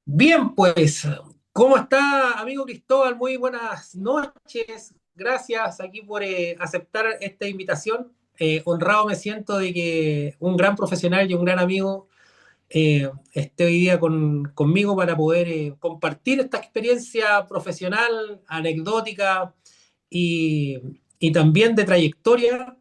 Bien, pues, ¿cómo está, amigo Cristóbal? Muy buenas noches. Gracias aquí por aceptar esta invitación. Honrado me siento de que un gran profesional y un gran amigo esté hoy día conmigo para poder compartir esta experiencia profesional, anecdótica y, y también de trayectoria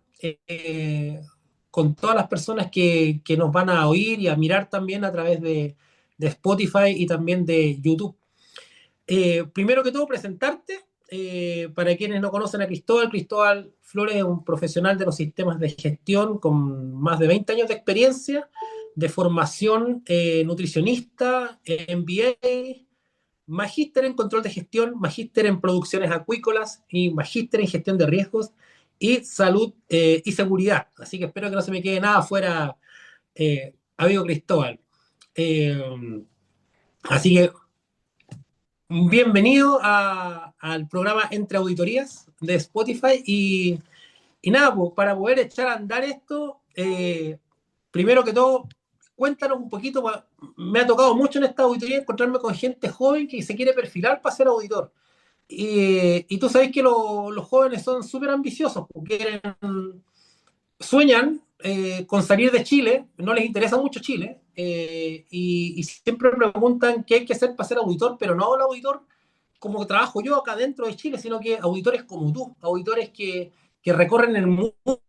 con todas las personas que nos van a oír y a mirar también a través de Spotify y también de YouTube. Primero que todo, presentarte. Para quienes no conocen a Cristóbal, Cristóbal Flores es un profesional de los sistemas de gestión con más de 20 años de experiencia, de formación nutricionista, MBA, magíster en control de gestión, magíster en producciones acuícolas y magíster en gestión de riesgos y salud y seguridad. Así que espero que no se me quede nada fuera, amigo Cristóbal. Eh, Así que bienvenido al programa Entre Auditorías de Spotify y nada, pues, para poder echar a andar esto, primero que todo, cuéntanos un poquito, me ha tocado mucho en esta auditoría encontrarme con gente joven que se quiere perfilar para ser auditor. Y tú sabes que los jóvenes son súper ambiciosos, porque sueñan con salir de Chile, no les interesa mucho Chile, y siempre preguntan qué hay que hacer para ser auditor, pero no el auditor como trabajo yo acá dentro de Chile, sino que auditores como tú, auditores que recorren el mundo.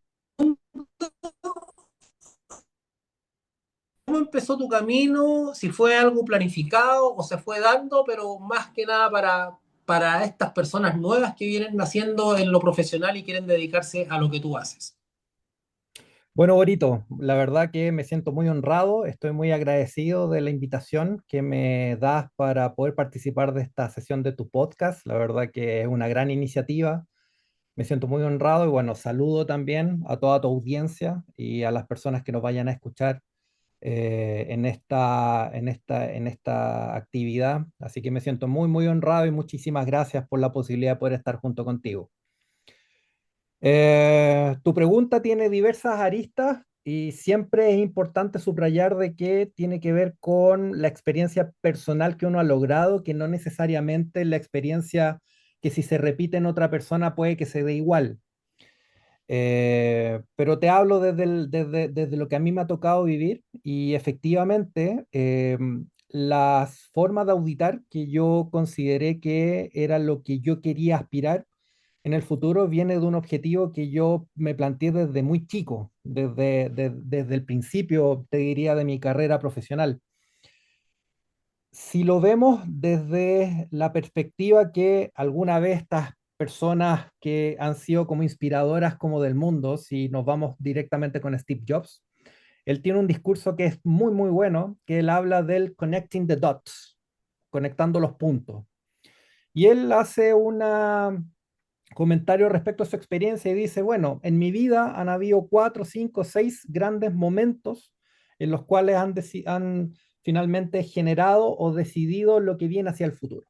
¿Cómo empezó tu camino? Si fue algo planificado o se fue dando, pero más que nada para estas personas nuevas que vienen naciendo en lo profesional y quieren dedicarse a lo que tú haces. Bueno, Borito, la verdad que me siento muy honrado, estoy muy agradecido de la invitación que me das para poder participar de esta sesión de tu podcast. La verdad que es una gran iniciativa, me siento muy honrado y bueno, saludo también a toda tu audiencia y a las personas que nos vayan a escuchar en esta actividad. Así que me siento muy, muy honrado y muchísimas gracias por la posibilidad de poder estar junto contigo. Tu pregunta tiene diversas aristas y siempre es importante subrayar de que tiene que ver con la experiencia personal que uno ha logrado, que no necesariamente la experiencia que si se repite en otra persona puede que se dé igual. Pero te hablo desde lo que a mí me ha tocado vivir y efectivamente las formas de auditar que yo consideré que era lo que yo quería aspirar en el futuro viene de un objetivo que yo me planteé desde muy chico, desde el principio, te diría, de mi carrera profesional. Si lo vemos desde la perspectiva que alguna vez estas personas que han sido como inspiradoras como del mundo, si nos vamos directamente con Steve Jobs, él tiene un discurso que es muy, muy bueno, que él habla del connecting the dots, conectando los puntos. Y él hace una comentario respecto a su experiencia y dice, bueno, en mi vida han habido cuatro, cinco, seis grandes momentos en los cuales han finalmente generado o decidido lo que viene hacia el futuro.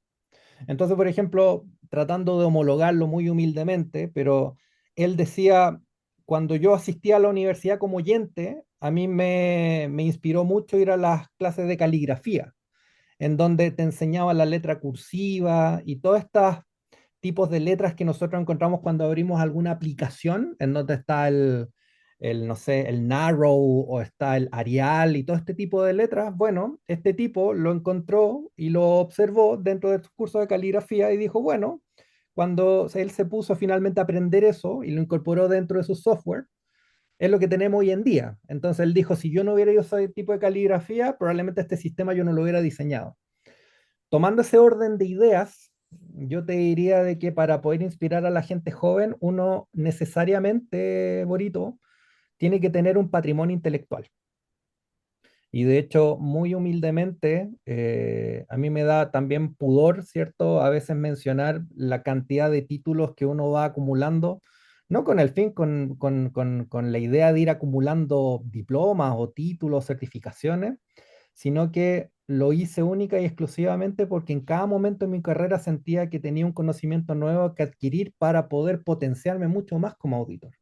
Entonces, por ejemplo, tratando de homologarlo muy humildemente, pero él decía, cuando yo asistía a la universidad como oyente, a mí me inspiró mucho ir a las clases de caligrafía, en donde te enseñaba la letra cursiva y todas estas tipos de letras que nosotros encontramos cuando abrimos alguna aplicación, en donde está no sé, el Narrow o está el Arial y todo este tipo de letras. Bueno, este tipo lo encontró y lo observó dentro de su curso de caligrafía y dijo, bueno, cuando él se puso finalmente a aprender eso y lo incorporó dentro de su software, es lo que tenemos hoy en día. Entonces él dijo, si yo no hubiera ido a ese tipo de caligrafía, probablemente este sistema yo no lo hubiera diseñado. Tomando ese orden de ideas, yo te diría de que para poder inspirar a la gente joven, uno necesariamente, Borito, tiene que tener un patrimonio intelectual. Y de hecho, muy humildemente, a mí me da también pudor, ¿cierto? A veces mencionar la cantidad de títulos que uno va acumulando, no con el fin, con la idea de ir acumulando diplomas o títulos, certificaciones, sino que lo hice única y exclusivamente porque en cada momento de mi carrera sentía que tenía un conocimiento nuevo que adquirir para poder potenciarme mucho más como auditor.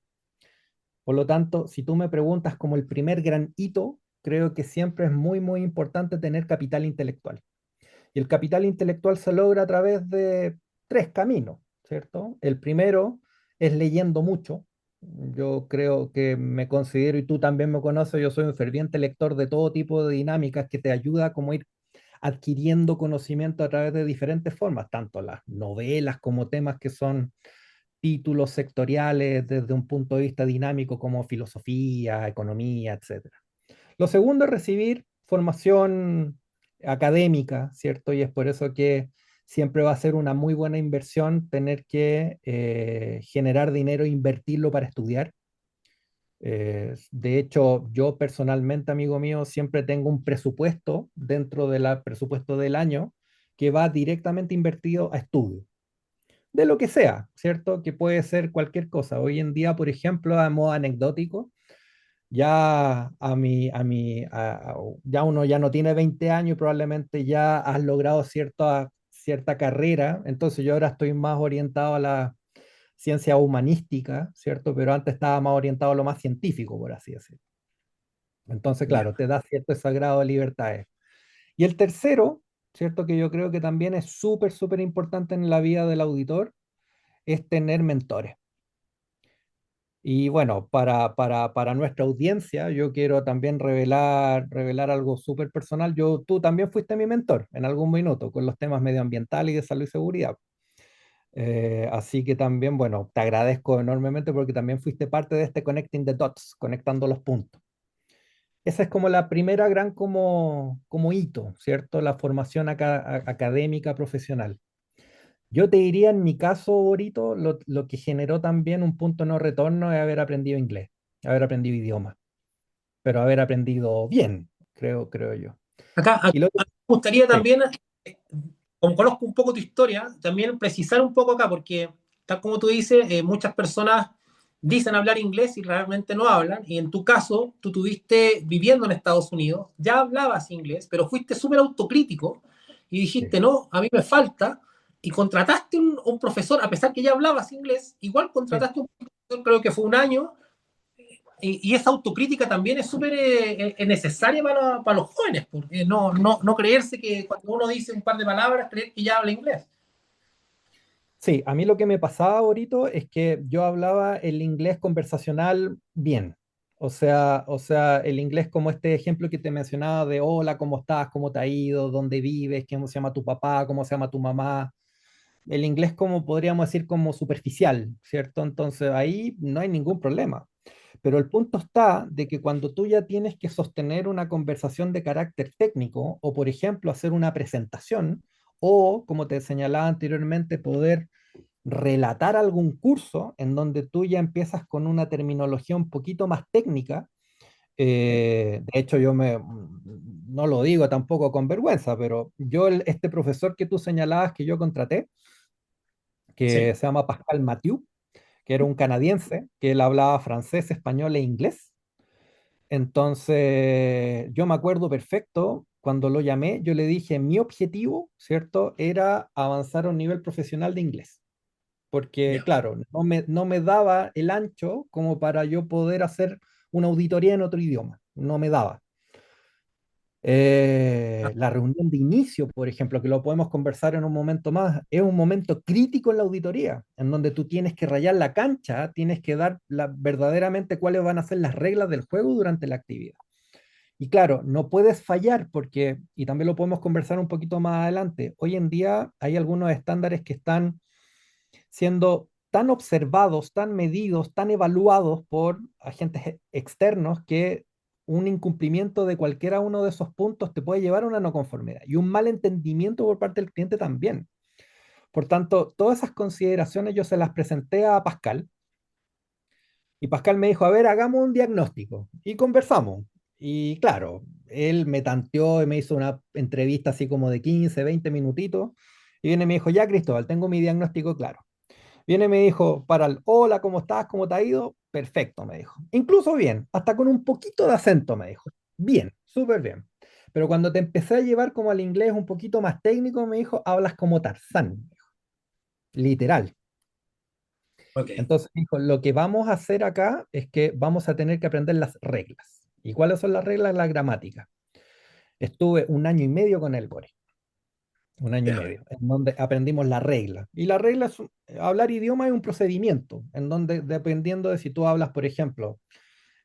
Por lo tanto, si tú me preguntas como el primer gran hito, creo que siempre es muy, muy importante tener capital intelectual. Y el capital intelectual se logra a través de tres caminos, ¿cierto? El primero es leyendo mucho. Yo creo que me considero, y tú también me conoces, yo soy un ferviente lector de todo tipo de dinámicas que te ayuda como a ir adquiriendo conocimiento a través de diferentes formas, tanto las novelas como temas que son títulos sectoriales desde un punto de vista dinámico como filosofía, economía, etcétera. Lo segundo es recibir formación académica, ¿cierto? Y es por eso que siempre va a ser una muy buena inversión tener que generar dinero e invertirlo para estudiar. De hecho, yo personalmente, amigo mío, siempre tengo un presupuesto dentro del presupuesto del año que va directamente invertido a estudio, de lo que sea, ¿cierto? Que puede ser cualquier cosa. Hoy en día, por ejemplo, a modo anecdótico, ya uno ya no tiene 20 años y probablemente ya has logrado cierta carrera, entonces yo ahora estoy más orientado a la ciencia humanística, ¿cierto? Pero antes estaba más orientado a lo más científico, por así decirlo. Entonces, Ya. claro, te da cierto ese grado de libertades. Y el tercero, ¿cierto? Que yo creo que también es súper, súper importante en la vida del auditor, es tener mentores. Y bueno, para nuestra audiencia, yo quiero también revelar algo súper personal. Tú también fuiste mi mentor en algún minuto con los temas medioambientales y de salud y seguridad. Así que también, bueno, te agradezco enormemente porque también fuiste parte de este Connecting the Dots, conectando los puntos. Esa es como la primera gran como hito, ¿cierto? La formación académica profesional. Yo te diría en mi caso, Borito, lo que generó también un punto no retorno es haber aprendido inglés, haber aprendido idioma, pero haber aprendido bien, creo yo. Acá Y lo me gustaría sí, también, como conozco un poco tu historia, también precisar un poco acá, porque tal como tú dices, muchas personas dicen hablar inglés y realmente no hablan, y en tu caso, tú tuviste viviendo en Estados Unidos, ya hablabas inglés, pero fuiste súper autocrítico y sí, dijiste, no, a mí me falta, y contrataste un profesor, a pesar que ya hablabas inglés, igual sí. contrataste un profesor, creo que fue un año, y esa autocrítica también es súper necesaria para los jóvenes, porque no creerse que cuando uno dice un par de palabras, creer que ya habla inglés. Sí, a mí lo que me pasaba, Borito, es que yo hablaba el inglés conversacional bien. O sea, el inglés como este ejemplo que te mencionaba de hola, ¿cómo estás? ¿Cómo te ha ido? ¿Dónde vives? ¿Cómo se llama tu papá? ¿Cómo se llama tu mamá? El inglés como podríamos decir como superficial, ¿cierto? Entonces ahí no hay ningún problema. Pero el punto está de que cuando tú ya tienes que sostener una conversación de carácter técnico o, por ejemplo, hacer una presentación o, como te señalaba anteriormente, poder relatar algún curso en donde tú ya empiezas con una terminología un poquito más técnica. De hecho, no lo digo tampoco con vergüenza, pero este profesor que tú señalabas que yo contraté, que Sí, se llama Pascal Mathieu, que era un canadiense, que él hablaba francés, español e inglés. Entonces, yo me acuerdo perfecto, cuando lo llamé, yo le dije, mi objetivo, ¿cierto?, era avanzar a un nivel profesional de inglés, porque, ya. claro, no me daba el ancho como para yo poder hacer una auditoría en otro idioma, no me daba. La reunión de inicio, por ejemplo, que lo podemos conversar en un momento más, es un momento crítico en la auditoría, en donde tú tienes que rayar la cancha, tienes que dar verdaderamente cuáles van a ser las reglas del juego durante la actividad. Y claro, no puedes fallar porque, y también lo podemos conversar un poquito más adelante, hoy en día hay algunos estándares que están siendo tan observados, tan medidos, tan evaluados por agentes externos que un incumplimiento de cualquiera uno de esos puntos te puede llevar a una no conformidad y un mal entendimiento por parte del cliente también. Por tanto, todas esas consideraciones yo se las presenté a Pascal y Pascal me dijo, a ver, hagamos un diagnóstico y conversamos. Y claro, él me tanteó y me hizo una entrevista así como de 15, 20 minutitos y viene y me dijo, ya Cristóbal, tengo mi diagnóstico claro. Viene y me dijo, para el hola, ¿cómo estás? ¿Cómo te ha ido? Perfecto, me dijo. Incluso bien, hasta con un poquito de acento, me dijo. Bien, súper bien. Pero cuando te empecé a llevar como al inglés un poquito más técnico, me dijo, hablas como Tarzán, me dijo. Literal. Ok. Entonces dijo, lo que vamos a hacer acá es que vamos a tener que aprender las reglas. ¿Y cuáles son las reglas? La gramática. Estuve un año y medio con él, Boris. un año y Ya, medio, en donde aprendimos la regla. Y la regla es, hablar idioma es un procedimiento, en donde dependiendo de si tú hablas, por ejemplo,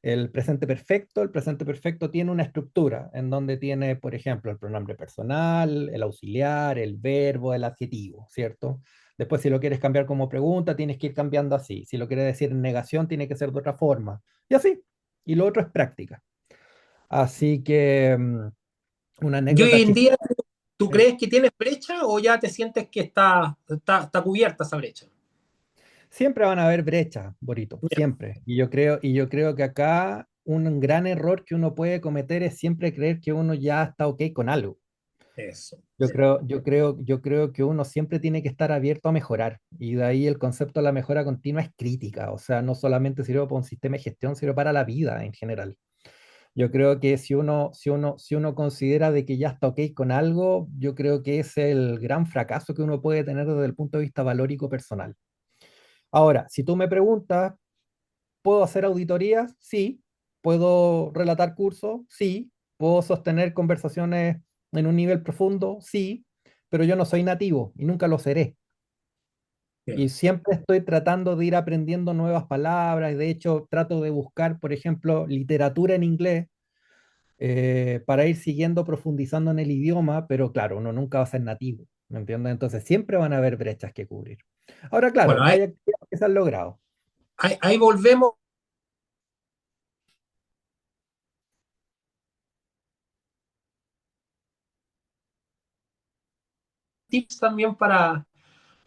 el presente perfecto tiene una estructura, en donde tiene, por ejemplo, el pronombre personal, el auxiliar, el verbo, el adjetivo, ¿cierto? Después, si lo quieres cambiar como pregunta, tienes que ir cambiando así. Si lo quieres decir en negación, tiene que ser de otra forma. Y así. Y lo otro es práctica. Así que una y hoy anécdota en chistosa. día, ¿tú crees que tienes brecha o ya te sientes que está cubierta esa brecha? Siempre van a haber brechas, Borito, Ya, siempre. Y yo creo que acá un gran error que uno puede cometer es siempre creer que uno ya está ok con algo. eso. Yo creo que uno siempre tiene que estar abierto a mejorar. Y de ahí el concepto de la mejora continua es crítica. O sea, no solamente sirve para un sistema de gestión, sirve para la vida en general. Yo creo que si uno considera de que ya está ok con algo, yo creo que es el gran fracaso que uno puede tener desde el punto de vista valórico personal. Ahora, si tú me preguntas, ¿puedo hacer auditorías? Sí. ¿Puedo relatar cursos? Sí. ¿Puedo sostener conversaciones en un nivel profundo? Sí. Pero yo no soy nativo y nunca lo seré. Bien. Y siempre estoy tratando de ir aprendiendo nuevas palabras. Y de hecho, trato de buscar, por ejemplo, literatura en inglés para ir siguiendo, profundizando en el idioma. Pero claro, uno nunca va a ser nativo. ¿Me entiendes? Entonces siempre van a haber brechas que cubrir. Ahora, Bueno, claro, hay actividades que se han logrado. ahí volvemos. Tips también para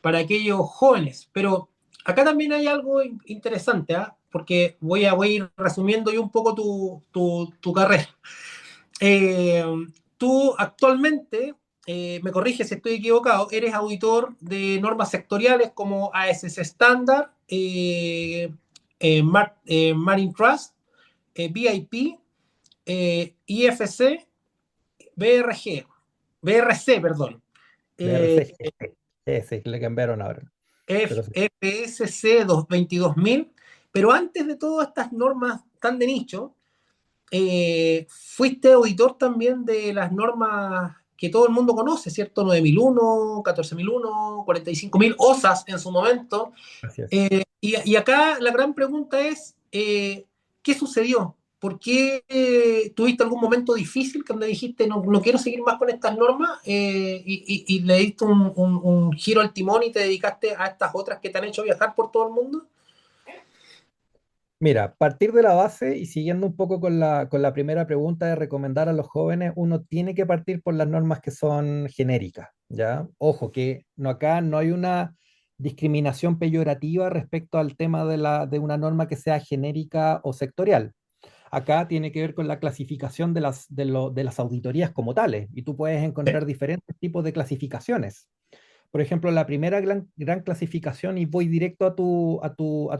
aquellos jóvenes. Pero acá también hay algo interesante, ¿ah? Porque voy a ir resumiendo yo un poco tu carrera. Eh, Tú actualmente, me corrige si estoy equivocado, eres auditor de normas sectoriales como ASC Standard, Marine Trust, BIP, IFC, BRG, BRC, perdón. eh, BRCGC, ese le cambiaron ahora. Pero sí. FSC 22000, pero antes de todas estas normas tan de nicho, fuiste auditor también de las normas que todo el mundo conoce, ¿cierto? 9001, 14001, 45000, OSAS en su momento. Así es. Y acá la gran pregunta es, ¿qué sucedió? ¿Por qué tuviste algún momento difícil donde dijiste no quiero seguir más con estas normas y le diste un giro al timón y te dedicaste a estas otras que te han hecho viajar por todo el mundo? Mira, partir de la base y siguiendo un poco con la primera pregunta de recomendar a los jóvenes, uno tiene que partir por las normas que son genéricas, ¿ya? Ojo, que no, acá no hay una discriminación peyorativa respecto al tema de una norma que sea genérica o sectorial. Acá tiene que ver con la clasificación de las auditorías como tales, y tú puedes encontrar diferentes tipos de clasificaciones. Por ejemplo, la primera gran clasificación, y voy directo a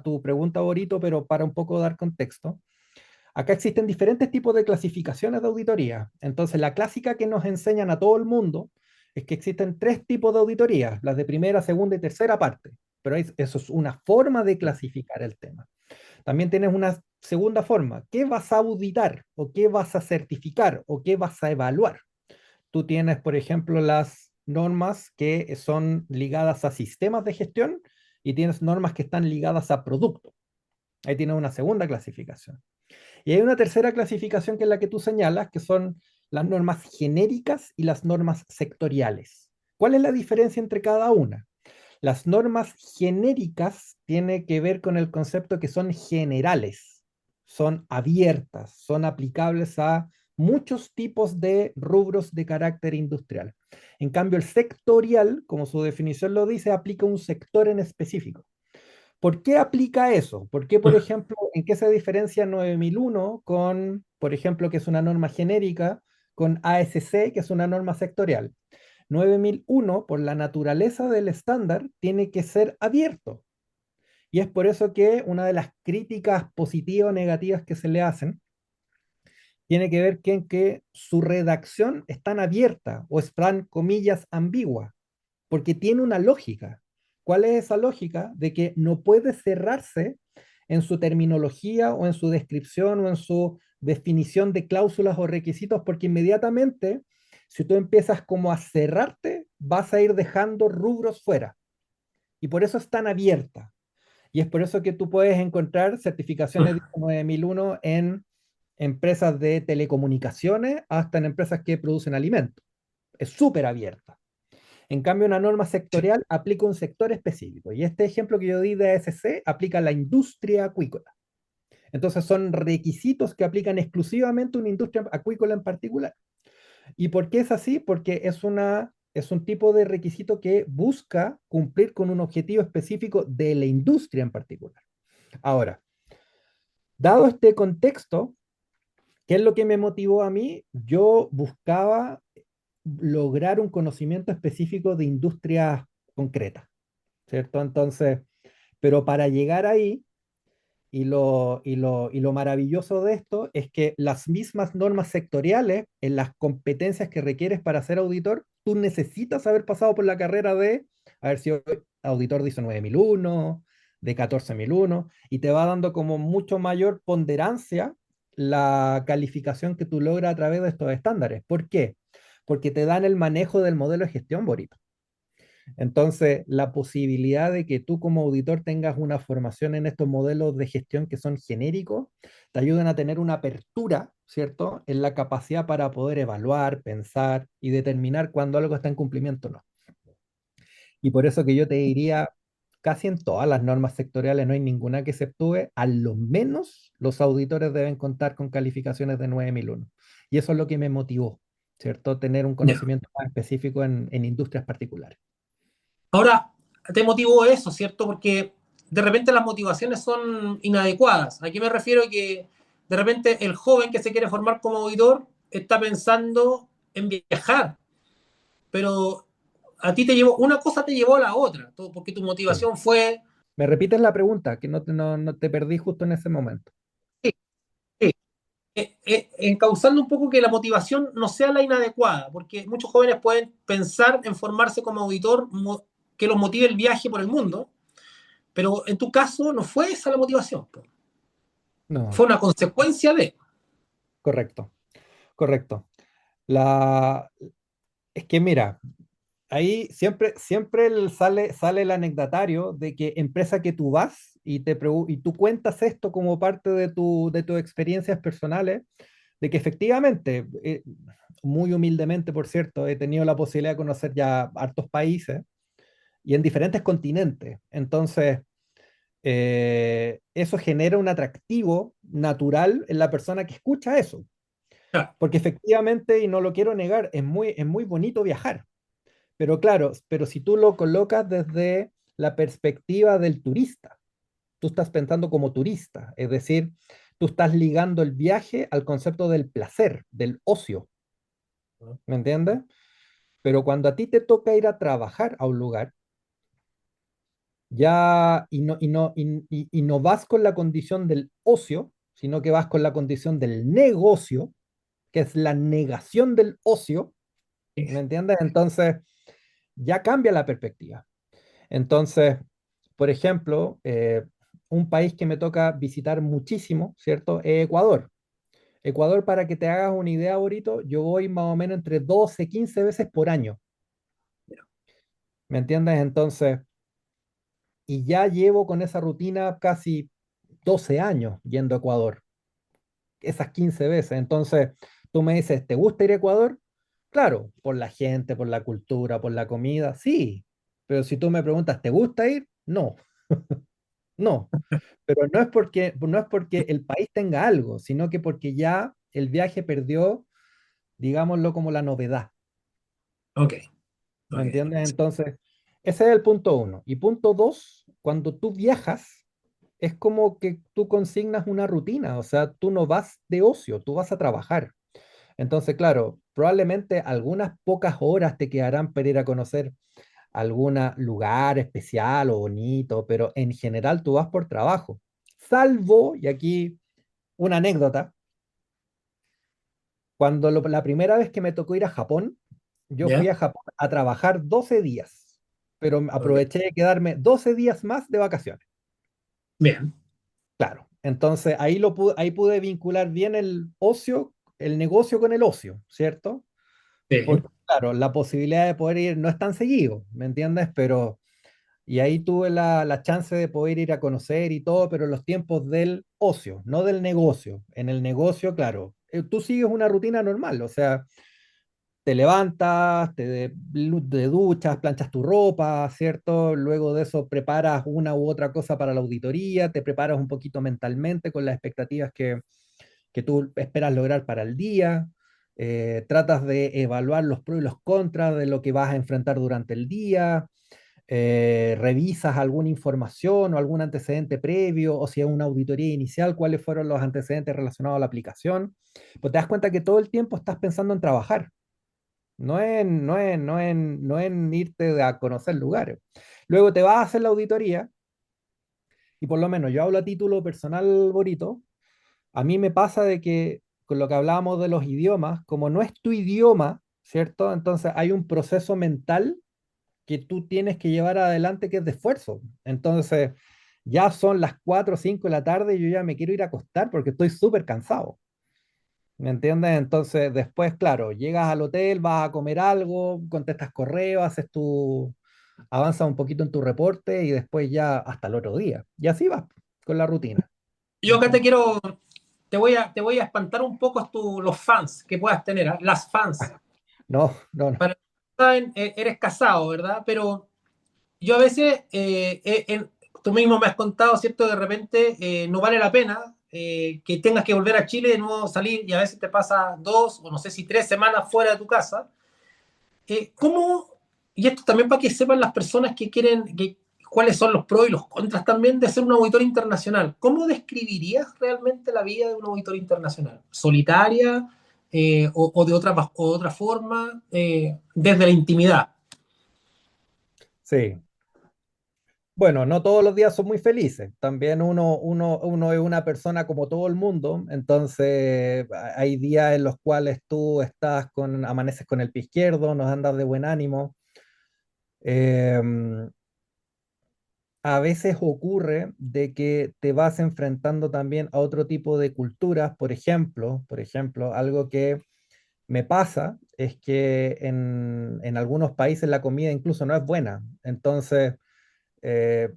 tu pregunta, Borito, pero para un poco dar contexto. Acá existen diferentes tipos de clasificaciones de auditoría. Entonces, la clásica que nos enseñan a todo el mundo es que existen tres tipos de auditorías, las de primera, segunda y tercera parte. Pero eso es una forma de clasificar el tema. También tienes una segunda forma. ¿Qué vas a auditar? ¿O qué vas a certificar? ¿O qué vas a evaluar? Tú tienes, por ejemplo, las normas que son ligadas a sistemas de gestión y tienes normas que están ligadas a productos. Ahí tienes una segunda clasificación. Y hay una tercera clasificación que es la que tú señalas, que son las normas genéricas y las normas sectoriales. ¿Cuál es la diferencia entre cada una? Las normas genéricas tienen que ver con el concepto que son generales, son abiertas, son aplicables a muchos tipos de rubros de carácter industrial. En cambio, el sectorial, como su definición lo dice, aplica un sector en específico. ¿Por qué aplica eso? ¿Por qué, por ejemplo, en qué se diferencia 9001 con, por ejemplo, que es una norma genérica, con ASC, que es una norma sectorial? 9001, por la naturaleza del estándar, tiene que ser abierto. Y es por eso que una de las críticas positivas o negativas que se le hacen tiene que ver en que su redacción es tan abierta o es tan, comillas, ambigua, porque tiene una lógica. ¿Cuál es esa lógica? De que no puede cerrarse en su terminología o en su descripción o en su definición de cláusulas o requisitos, porque inmediatamente, si tú empiezas como a cerrarte, vas a ir dejando rubros fuera. Y por eso es tan abierta. Y es por eso que tú puedes encontrar certificaciones de 9001 en empresas de telecomunicaciones hasta en empresas que producen alimentos. Es súper abierta. En cambio, una norma sectorial aplica un sector específico. Y este ejemplo que yo di de ASC aplica a la industria acuícola. Entonces son requisitos que aplican exclusivamente a una industria acuícola en particular. ¿Y por qué es así? Porque es un tipo de requisito que busca cumplir con un objetivo específico de la industria en particular. Ahora, dado este contexto, ¿qué es lo que me motivó a mí? Yo buscaba lograr un conocimiento específico de industrias concretas, ¿cierto? Entonces, pero para llegar ahí, y lo maravilloso de esto es que las mismas normas sectoriales, en las competencias que requieres para ser auditor, tú necesitas haber pasado por la carrera de haber sido auditor de ISO 9001, de 14001, y te va dando como mucho mayor ponderancia la calificación que tú logras a través de estos estándares. ¿Por qué? Porque te dan el manejo del modelo de gestión, Borito. Entonces, la posibilidad de que tú como auditor tengas una formación en estos modelos de gestión que son genéricos, te ayudan a tener una apertura, ¿cierto? En la capacidad para poder evaluar, pensar y determinar cuando algo está en cumplimiento o no. Y por eso que yo te diría, casi en todas las normas sectoriales no hay ninguna que se exceptúe, a lo menos los auditores deben contar con calificaciones de 9001. Y eso es lo que me motivó, ¿cierto? Tener un Ya. conocimiento más específico en industrias particulares. Ahora, te motivó eso, ¿cierto? Porque de repente las motivaciones son inadecuadas. ¿A qué me refiero? Que de repente el joven que se quiere formar como auditor está pensando en viajar, pero a ti te llevó, una cosa te llevó a la otra, porque tu Sí. motivación fue ¿Me repites la pregunta? Que no te perdí justo en ese momento. sí, sí, encauzando un poco que la motivación no sea la inadecuada, porque muchos jóvenes pueden pensar en formarse como auditor que los motive el viaje por el mundo, pero en tu caso no fue esa la motivación, po. No, Fue una consecuencia de... correcto, correcto. La, es que mira, ahí sale el anecdotario de que empresa que tú vas y tú cuentas esto como parte de tus experiencias personales, de que efectivamente, muy humildemente, por cierto, he tenido la posibilidad de conocer ya hartos países y en diferentes continentes. Entonces, eso genera un atractivo natural en la persona que escucha eso. Claro, Porque efectivamente, y no lo quiero negar, es muy bonito viajar. Pero claro, pero si tú lo colocas desde la perspectiva del turista, tú estás pensando como turista, es decir, tú estás ligando el viaje al concepto del placer, del ocio, ¿me entiendes? Pero cuando a ti te toca ir a trabajar a un lugar, ya y no vas con la condición del ocio, sino que vas con la condición del negocio, que es la negación del ocio, ¿me entiendes? Entonces ya cambia la perspectiva. Entonces, por ejemplo, un país que me toca visitar muchísimo, ¿cierto? Es Ecuador. Ecuador, para que te hagas una idea, Borito, yo voy más o menos entre 12 15 veces por año, ¿me entiendes? Entonces, y ya llevo con esa rutina casi 12 años yendo a Ecuador, esas 15 veces. Entonces, tú me dices, ¿te gusta ir a Ecuador? Claro, por la gente, por la cultura, por la comida, sí. Pero si tú me preguntas, ¿te gusta ir? No, no. Pero no es porque el país tenga algo, sino que porque ya el viaje perdió, digámoslo, como la novedad. ok, ¿Me ok. entiendes? Entonces, ese es el punto uno. Y punto dos, cuando tú viajas, es como que tú consignas una rutina, o sea, tú no vas de ocio, tú vas a trabajar. Entonces, claro, probablemente algunas pocas horas te quedarán para ir a conocer algún lugar especial o bonito, pero en general tú vas por trabajo. Salvo, y aquí una anécdota, la primera vez que me tocó ir a Japón, yo fui ¿Ya? a Japón a trabajar 12 días, pero Ok, aproveché de quedarme 12 días más de vacaciones. bien. Claro, entonces ahí pude vincular bien el ocio, el negocio con el ocio, ¿cierto? Sí, claro, la posibilidad de poder ir no es tan seguido, ¿me entiendes? Pero, y ahí tuve la chance de poder ir a conocer y todo, pero en los tiempos del ocio, no del negocio. En el negocio, claro, tú sigues una rutina normal, o sea, te levantas, te duchas, planchas tu ropa, ¿cierto? Luego de eso preparas una u otra cosa para la auditoría, te preparas un poquito mentalmente con las expectativas que tú esperas lograr para el día, tratas de evaluar los pros y los contras de lo que vas a enfrentar durante el día, revisas alguna información o algún antecedente previo, o si es una auditoría inicial, cuáles fueron los antecedentes relacionados a la aplicación, pues te das cuenta que todo el tiempo estás pensando en trabajar. No en irte a conocer lugares. Luego te vas a hacer la auditoría, y por lo menos yo hablo a título personal, Borito, a mí me pasa de que con lo que hablábamos de los idiomas, como no es tu idioma, ¿cierto? Entonces hay un proceso mental que tú tienes que llevar adelante que es de esfuerzo. Entonces ya son las 4 o 5 de la tarde y yo ya me quiero ir a acostar porque estoy súper cansado. ¿Me entiendes? Entonces después, claro, llegas al hotel, vas a comer algo, contestas correo, avanzas un poquito en tu reporte y después ya hasta el otro día. Y así vas con la rutina. ¿Me Yo acá entiendes? te voy a espantar un poco los fans que puedas tener, ¿ah? Las fans. No, no, no. Para los que saben, eres casado, ¿verdad? Pero yo a veces, tú mismo me has contado, ¿cierto? De repente no vale la pena que tengas que volver a Chile de nuevo salir y a veces te pasa 2 o no sé si 3 semanas fuera de tu casa. ¿Cómo, y esto también para que sepan las personas que quieren, cuáles son los pros y los contras también de ser un auditor internacional, ¿cómo describirías realmente la vida de un auditor internacional? ¿Solitaria o de otra forma, desde la intimidad? Sí. Bueno, no todos los días son muy felices. También uno es una persona como todo el mundo. Entonces, hay días en los cuales tú amaneces con el pie izquierdo, no andas de buen ánimo. Em, a veces ocurre de que te vas enfrentando también a otro tipo de culturas. Por ejemplo, algo que me pasa es que en algunos países la comida incluso no es buena. Entonces, eh,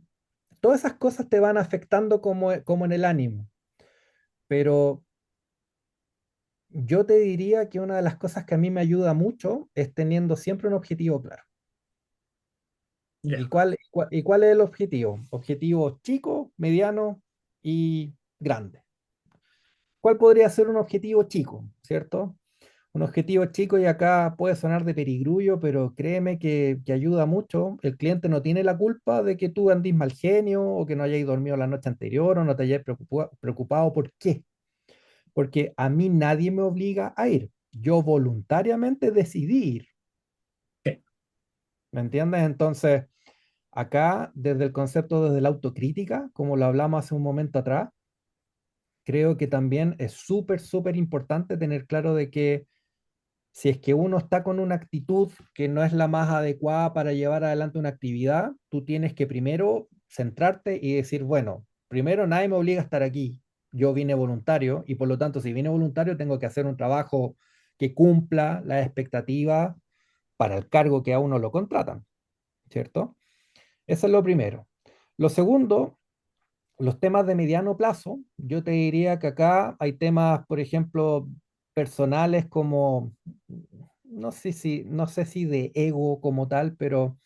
todas esas cosas te van afectando como en el ánimo. Pero yo te diría que una de las cosas que a mí me ayuda mucho es teniendo siempre un objetivo claro. ¿Y Ya. cuál es el objetivo? Objetivo chico, mediano y grande. ¿Cuál podría ser un objetivo chico, cierto? Un objetivo chico, y acá puede sonar de perigrullo, pero créeme que ayuda mucho. El cliente no tiene la culpa de que tú andes mal genio o que no hayáis dormido la noche anterior o no te hayáis preocupado. ¿Por qué? Porque a mí nadie me obliga a ir. Yo voluntariamente decidí ir. ¿Me entiendes? Entonces, acá, desde el concepto, desde la autocrítica, como lo hablamos hace un momento atrás, creo que también es súper, súper importante tener claro de que si es que uno está con una actitud que no es la más adecuada para llevar adelante una actividad, tú tienes que primero centrarte y decir, bueno, primero nadie me obliga a estar aquí. Yo vine voluntario y por lo tanto, si vine voluntario, tengo que hacer un trabajo que cumpla las expectativas para el cargo que a uno lo contratan, ¿cierto? Eso es lo primero. Lo segundo, los temas de mediano plazo, yo te diría que acá hay temas, por ejemplo, personales como, no sé si de ego como tal, pero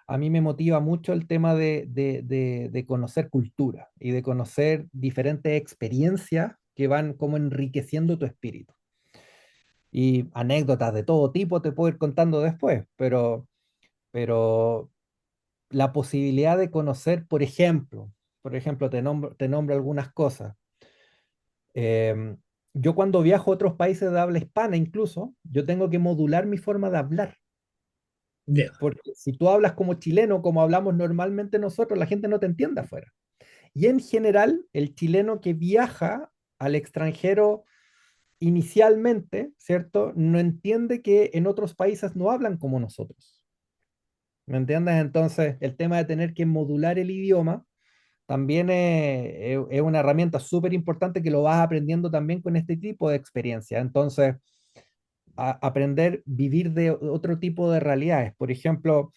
a mí me motiva mucho el tema de conocer cultura y de conocer diferentes experiencias que van como enriqueciendo tu espíritu. Y anécdotas de todo tipo te puedo ir contando después, pero la posibilidad de conocer, por ejemplo, te nombro algunas cosas. Em, yo cuando viajo a otros países de habla hispana, incluso, yo tengo que modular mi forma de hablar, Ya. porque si tú hablas como chileno, como hablamos normalmente nosotros, la gente no te entiende afuera. Y en general, el chileno que viaja al extranjero inicialmente, ¿cierto? No entiende que en otros países no hablan como nosotros. ¿Me entiendes? Entonces, el tema de tener que modular el idioma también es una herramienta súper importante que lo vas aprendiendo también con este tipo de experiencia. Entonces, aprender a vivir de otro tipo de realidades. Por ejemplo,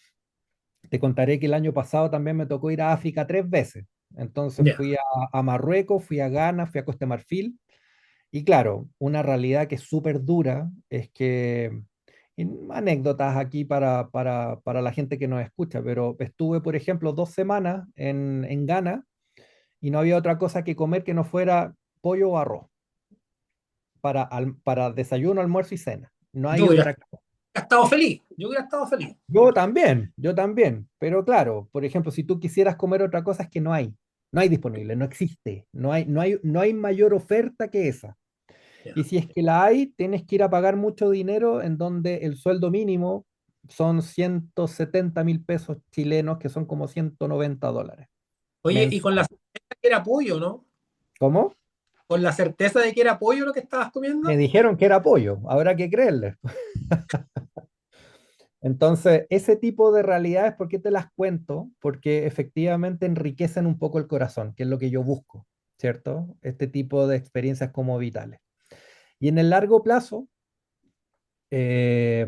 te contaré que el año pasado también me tocó ir a África 3 veces. Entonces Ya. fui a Marruecos, fui a Ghana, fui a Costa de Marfil. Y claro, una realidad que es súper dura es que, y anécdotas aquí para la gente que nos escucha, pero estuve, por ejemplo, 2 semanas en Ghana y no había otra cosa que comer que no fuera pollo o arroz para desayuno, almuerzo y cena. No Yo hay hubiera otra. estado feliz. Yo hubiera estado feliz. Yo también, pero claro, por ejemplo, si tú quisieras comer otra cosa es que no hay disponible, no existe, no hay mayor oferta que esa. Ya. Y si es que la hay, tienes que ir a pagar mucho dinero en donde el sueldo mínimo son 170.000 pesos chilenos, que son como $190 Oye, y con la mensual. certeza que era pollo, ¿no? ¿Cómo? Con la certeza de que era pollo lo que estabas Me comiendo. dijeron que era pollo, habrá que creerle. Entonces, ese tipo de realidades, ¿por qué te las cuento? Porque efectivamente enriquecen un poco el corazón, que es lo que yo busco, ¿cierto? Este tipo de experiencias como vitales. Y en el largo plazo, eh,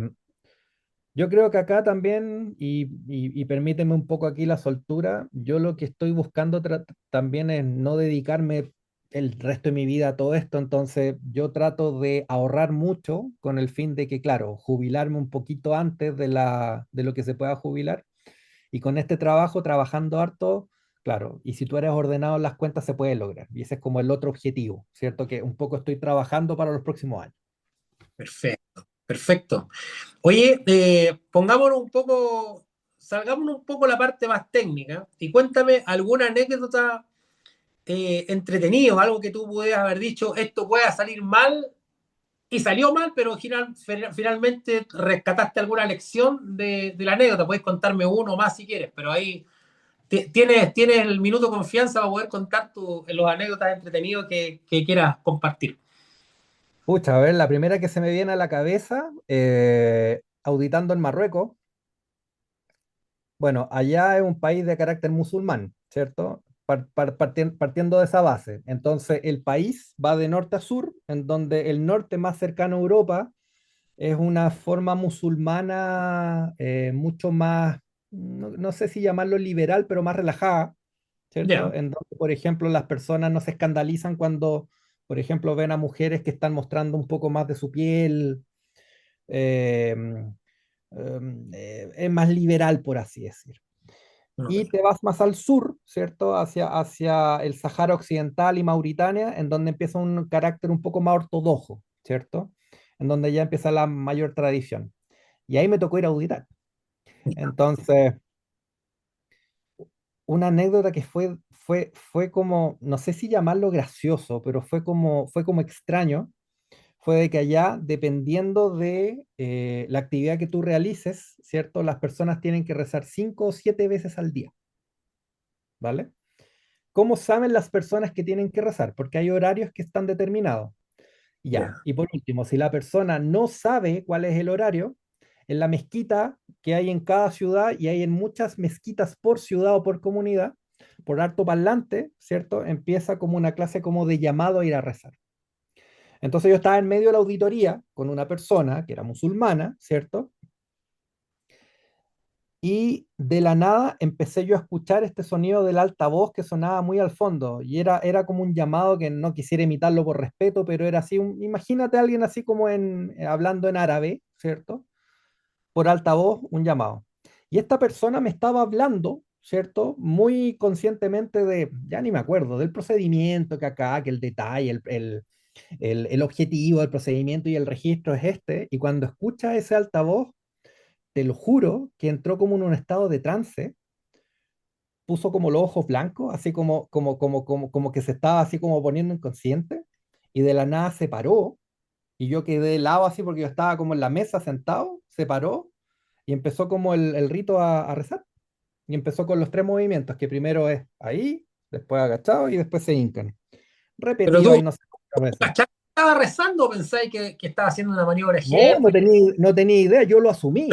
yo creo que acá también, y permíteme un poco aquí la soltura, yo lo que estoy buscando también es no dedicarme el resto de mi vida a todo esto, entonces yo trato de ahorrar mucho con el fin de que, claro, jubilarme un poquito antes de lo que se pueda jubilar, y con este trabajo, trabajando harto, claro, y si tú eres ordenado en las cuentas se puede lograr, y ese es como el otro objetivo, ¿cierto? Que un poco estoy trabajando para los próximos años. Perfecto, perfecto. Oye, pongámonos un poco, salgámonos un poco la parte más técnica y cuéntame alguna anécdota entretenida, algo que tú pudieras haber dicho, esto puede salir mal y salió mal, pero finalmente rescataste alguna lección de la anécdota. Puedes contarme uno más si quieres, pero ahí tienes el minuto de confianza para poder contar los anécdotas entretenidos que quieras compartir. Pucha, a ver, la primera que se me viene a la cabeza, auditando en Marruecos. Bueno, allá es un país de carácter musulmán, ¿cierto? Partiendo de esa base. Entonces, el país va de norte a sur, en donde el norte más cercano a Europa es una forma musulmana mucho más, no sé si llamarlo liberal, pero más relajada, ¿cierto? Ya, En donde, por ejemplo, las personas no se escandalizan cuando, por ejemplo, ven a mujeres que están mostrando un poco más de su piel. eh, es más liberal, por así decir. Y ok. te vas más al sur, ¿cierto? Hacia el Sahara Occidental y Mauritania, en donde empieza un carácter un poco más ortodoxo, ¿cierto? En donde ya empieza la mayor tradición. Y ahí me tocó ir a auditar. Entonces, una anécdota que fue como, no sé si llamarlo gracioso, pero fue como extraño, fue de que allá, dependiendo de la actividad que tú realices, ¿cierto? Las personas tienen que rezar 5 o 7 veces al día, ¿vale? ¿Cómo saben las personas que tienen que rezar? Porque hay horarios que están determinados. Ya. Ya, Y por último, si la persona no sabe cuál es el horario, en la mezquita que hay en cada ciudad, y hay en muchas mezquitas por ciudad o por comunidad, por alto parlante, ¿cierto? Empieza como una clase como de llamado a ir a rezar. Entonces yo estaba en medio de la auditoría con una persona que era musulmana, ¿cierto? Y de la nada empecé yo a escuchar este sonido del altavoz que sonaba muy al fondo, y era como un llamado que no quisiera imitarlo por respeto, pero era así, imagínate a alguien así como hablando en árabe, ¿cierto? Por altavoz, un llamado. Y esta persona me estaba hablando, ¿cierto? Muy conscientemente ya ni me acuerdo, del procedimiento que acá, que el detalle, el objetivo del procedimiento y el registro es este, y cuando escucha ese altavoz, te lo juro que entró como en un estado de trance, puso como los ojos blancos, así como que se estaba así como poniendo inconsciente, y de la nada se paró, y yo quedé de lado así porque yo estaba como en la mesa sentado, se paró y empezó como el rito a rezar, y empezó con los 3 movimientos, que primero es ahí, después agachado y después se hincan. pero Repetido tú, ahí no sé cuántas veces. ¿cachai? ¿Estaba rezando o pensáis que estaba haciendo una maniobra de No, no jefe? tenía, no tenía idea, yo lo asumí,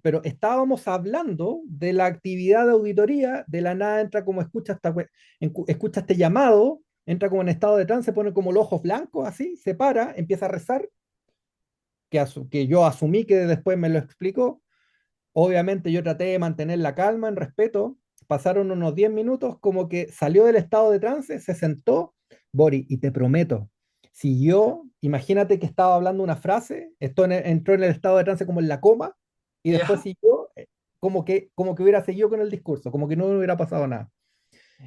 pero estábamos hablando de la actividad de auditoría, de la nada entra como escucha este llamado, entra como en estado de trance, pone como los ojos blancos, así, se para, empieza a rezar, que yo asumí que después me lo explicó. Obviamente yo traté de mantener la calma, en respeto. Pasaron unos 10 minutos, como que salió del estado de trance, se sentó. Bori, y te prometo, si yo, imagínate que estaba hablando una frase, entró en el estado de trance como en la coma, y después ¿Ya? siguió, como que hubiera seguido con el discurso, como que no me hubiera pasado nada.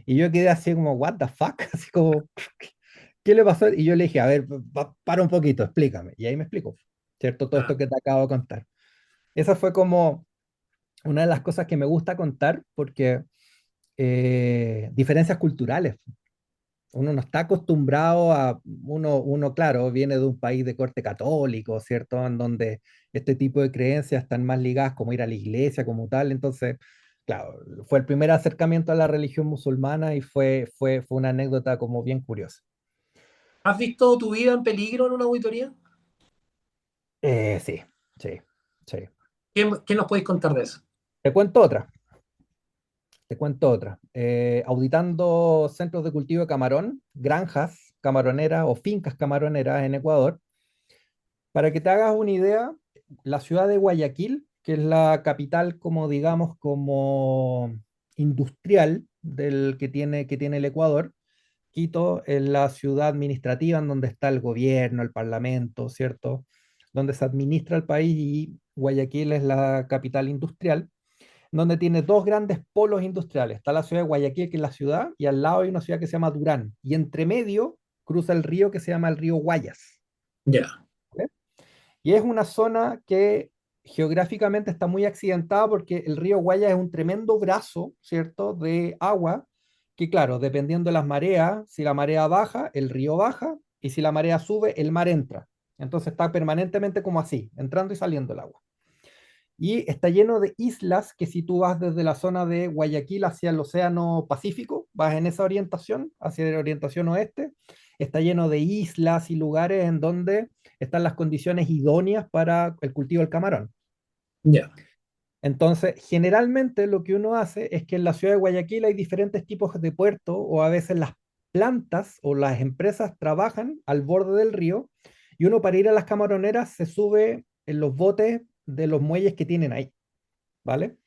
Y yo quedé así como, what the fuck, así como, ¿qué le pasó? Y yo le dije, a ver, para un poquito, explícame. Y ahí me explicó, ¿cierto? Todo Ah, esto que te acabo de contar. Esa fue como una de las cosas que me gusta contar porque diferencias culturales. Uno no está acostumbrado uno, claro, viene de un país de corte católico, ¿cierto? En donde este tipo de creencias están más ligadas como ir a la iglesia como tal. Entonces, claro, fue el primer acercamiento a la religión musulmana y fue una anécdota como bien curiosa. ¿has visto tu vida en peligro en una auditoría? Sí, sí, sí. ¿Qué nos podéis contar de eso? Te cuento otra. Te cuento otra. Auditando centros de cultivo de camarón, granjas camaroneras o fincas camaroneras en Ecuador, para que te hagas una idea, la ciudad de Guayaquil, que es la capital como digamos como industrial que tiene el Ecuador, Quito es la ciudad administrativa en donde está el gobierno, el parlamento, ¿cierto? Donde se administra el país y Guayaquil es la capital industrial donde tiene dos grandes polos industriales. Está la ciudad de Guayaquil, que es la ciudad, y al lado hay una ciudad que se llama Durán. Y entre medio cruza el río que se llama el río Guayas. Ya, ¿Vale? Y es una zona que geográficamente está muy accidentada porque el río Guayas es un tremendo brazo, ¿cierto?, de agua, que claro, dependiendo de las mareas, si la marea baja, el río baja, y si la marea sube, el mar entra. Entonces está permanentemente como así, entrando y saliendo el agua. Y está lleno de islas que si tú vas desde la zona de Guayaquil hacia el Océano Pacífico, vas en esa orientación, hacia la orientación oeste, está lleno de islas y lugares en donde están las condiciones idóneas para el cultivo del camarón. ya, Entonces, generalmente lo que uno hace es que en la ciudad de Guayaquil hay diferentes tipos de puertos o a veces las plantas o las empresas trabajan al borde del río y uno para ir a las camaroneras se sube en los botes de los muelles que tienen ahí. ¿Vale?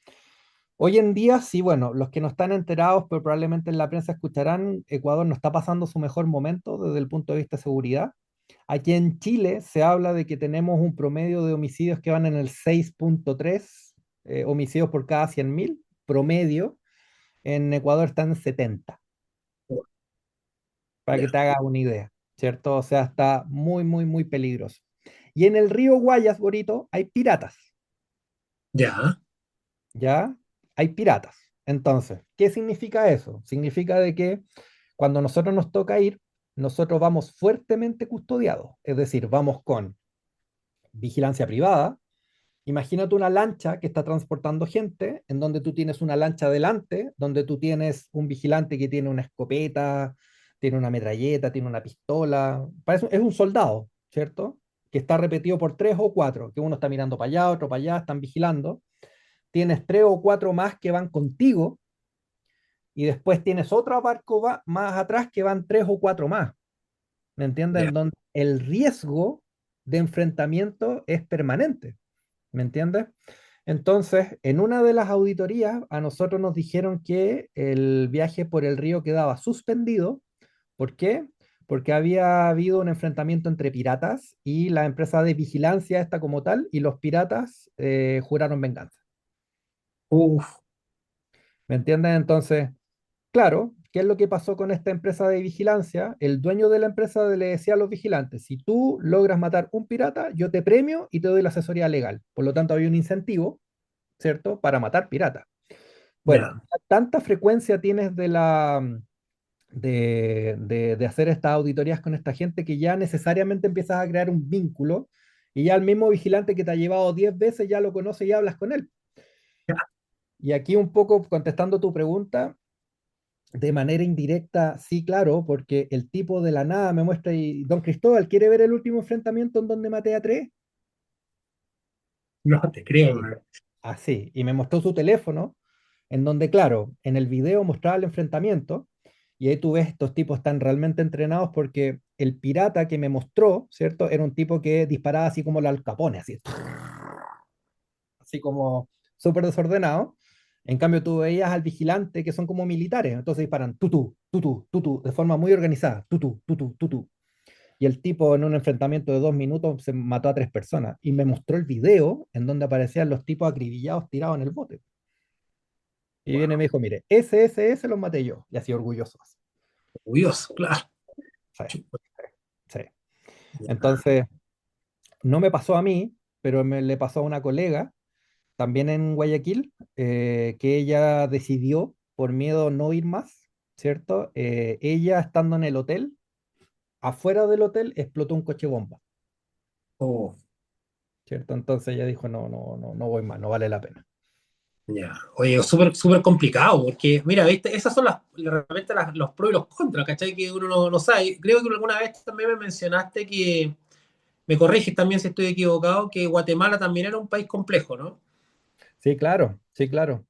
Hoy en día, sí, bueno, los que no están enterados, pero probablemente en la prensa escucharán, Ecuador no está pasando su mejor momento desde el punto de vista de seguridad. Aquí en Chile se habla de que tenemos un promedio de homicidios que van en el 6.3 homicidios por cada 100.000 promedio. En Ecuador están en 70, para que ya, te hagas una idea, ¿cierto? O sea, está muy, muy, muy peligroso. Y en el río Guayas, Borito, hay piratas. ya. ¿Ya? Hay piratas. Entonces, ¿qué significa eso? Significa de que cuando nosotros nos toca ir, nosotros vamos fuertemente custodiados, es decir, vamos con vigilancia privada. Imagínate una lancha que está transportando gente, en donde tú tienes una lancha adelante, donde tú tienes un vigilante que tiene una escopeta, tiene una metralleta, tiene una pistola. Es un soldado, ¿cierto? Que está repetido por tres o cuatro, que uno está mirando para allá, otro para allá, están vigilando. Tienes tres o cuatro más que van contigo y después tienes otro barco más atrás que van tres o cuatro más. ¿Me entiendes? Ya. En donde el riesgo de enfrentamiento es permanente. ¿Me entiendes? Entonces, en una de las auditorías, a nosotros nos dijeron que el viaje por el río quedaba suspendido. ¿Por qué? Porque había habido un enfrentamiento entre piratas y la empresa de vigilancia esta como tal, y los piratas juraron venganza. Uf, ¿Me entiendes? Entonces, claro, ¿qué es lo que pasó con esta empresa de vigilancia? El dueño de la empresa le decía a los vigilantes, si tú logras matar un pirata, yo te premio y te doy la asesoría legal. Por lo tanto, había un incentivo, ¿cierto?, para matar piratas. Bueno, ya. tanta frecuencia tienes de hacer estas auditorías con esta gente que ya necesariamente empiezas a crear un vínculo y ya el mismo vigilante que te ha llevado 10 veces ya lo conoce y hablas con él. Y aquí un poco contestando tu pregunta, de manera indirecta, sí, claro, porque el tipo de la nada me muestra y don Cristóbal, ¿quiere ver el último enfrentamiento en donde maté a tres? No te creo, Sí, bro. así. Y me mostró su teléfono, en donde, claro, en el video mostraba el enfrentamiento Y ahí tú ves, estos tipos están realmente entrenados porque el pirata que me mostró, ¿cierto? Era un tipo que disparaba así como el Al Capone, así como súper desordenado. En cambio, tú veías al vigilante que son como militares, entonces disparan tutú, tutú, tutú, de forma muy organizada, tutú, tutú, tutú. Y el tipo en un enfrentamiento de 2 minutos se mató a 3 personas. Y me mostró el video en donde aparecían los tipos acribillados tirados en el bote. Y viene y Wow, me dijo, mire, ese los maté yo. Y así orgulloso. orgulloso, claro. Sí, Chuta, sí. ya. Entonces, no me pasó a mí, pero le pasó a una colega, también en Guayaquil, que ella decidió, por miedo, no ir más, ¿cierto? Ella estando en el hotel, afuera del hotel explotó un coche bomba, Oh, ¿cierto? Entonces ella dijo, no, no, no, no voy más, no vale la pena. ya. Oye, súper, súper complicado, porque, mira, ¿viste? Esas son realmente los pros y los contras, ¿cachai? Que uno no sabe. Creo que alguna vez también me mencionaste que, me corriges también si estoy equivocado, que Guatemala también era un país complejo, ¿no? Sí, claro, sí, claro.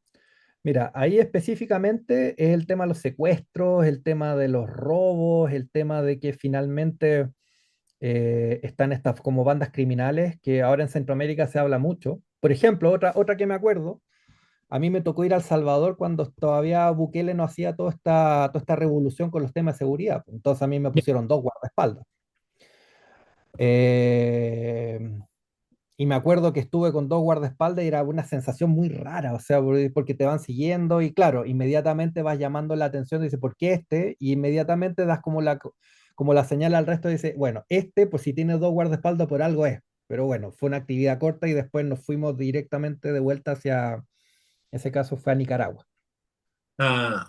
Mira, ahí específicamente es el tema de los secuestros, el tema de los robos, el tema de que finalmente están estas como bandas criminales que ahora en Centroamérica se habla mucho. Por ejemplo, otra que me acuerdo, a mí me tocó ir a El Salvador cuando todavía Bukele no hacía toda esta revolución con los temas de seguridad. Entonces a mí me Ya. pusieron dos guardaespaldas. Eh, y me acuerdo que estuve con dos guardaespaldas y era una sensación muy rara, o sea, porque te van siguiendo y claro, inmediatamente vas llamando la atención, dice, ¿por qué este? Y inmediatamente das como la señal al resto, dice, bueno, este, pues si tiene dos guardaespaldas por algo es. Pero bueno, fue una actividad corta y después nos fuimos directamente de vuelta hacia, en ese caso fue a Nicaragua. Ah,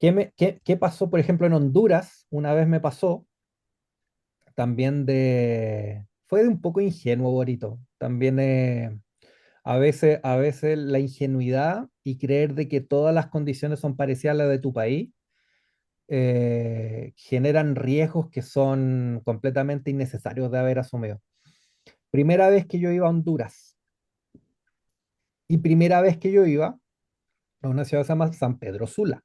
¿Qué pasó, por ejemplo, en Honduras? Una vez me pasó también fue de un poco ingenuo, Borito. También a veces la ingenuidad y creer de que todas las condiciones son parecidas a las de tu país generan riesgos que son completamente innecesarios de haber asumido. Primera vez que yo iba a Honduras y primera vez que yo iba a una ciudad que se llama San Pedro Sula.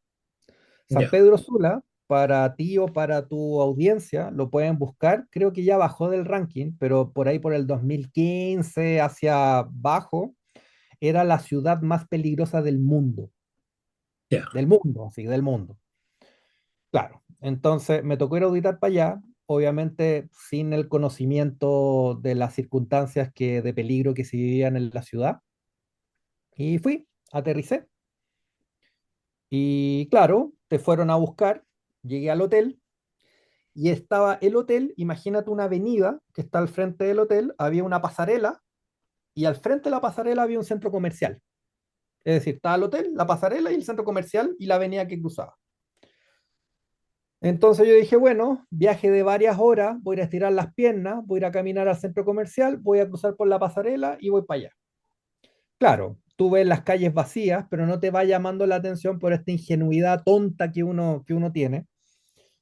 San ya, Pedro Sula, para ti o para tu audiencia, lo pueden buscar. Creo que ya bajó del ranking, pero por ahí por el 2015 hacia abajo, era la ciudad más peligrosa ya, del mundo, así, del mundo. Claro, entonces me tocó ir a auditar para allá, obviamente sin el conocimiento de las circunstancias de peligro que se vivían en la ciudad, y fui, aterricé, y claro, te fueron a buscar, llegué al hotel, y estaba el hotel, imagínate una avenida que está al frente del hotel, había una pasarela, y al frente de la pasarela había un centro comercial. Es decir, estaba el hotel, la pasarela y el centro comercial y la avenida que cruzaba. Entonces yo dije, bueno, viaje de varias horas, voy a ir a estirar las piernas, voy a ir a caminar al centro comercial, voy a cruzar por la pasarela y voy para allá. Claro, tú ves las calles vacías, pero no te va llamando la atención por esta ingenuidad tonta que uno tiene.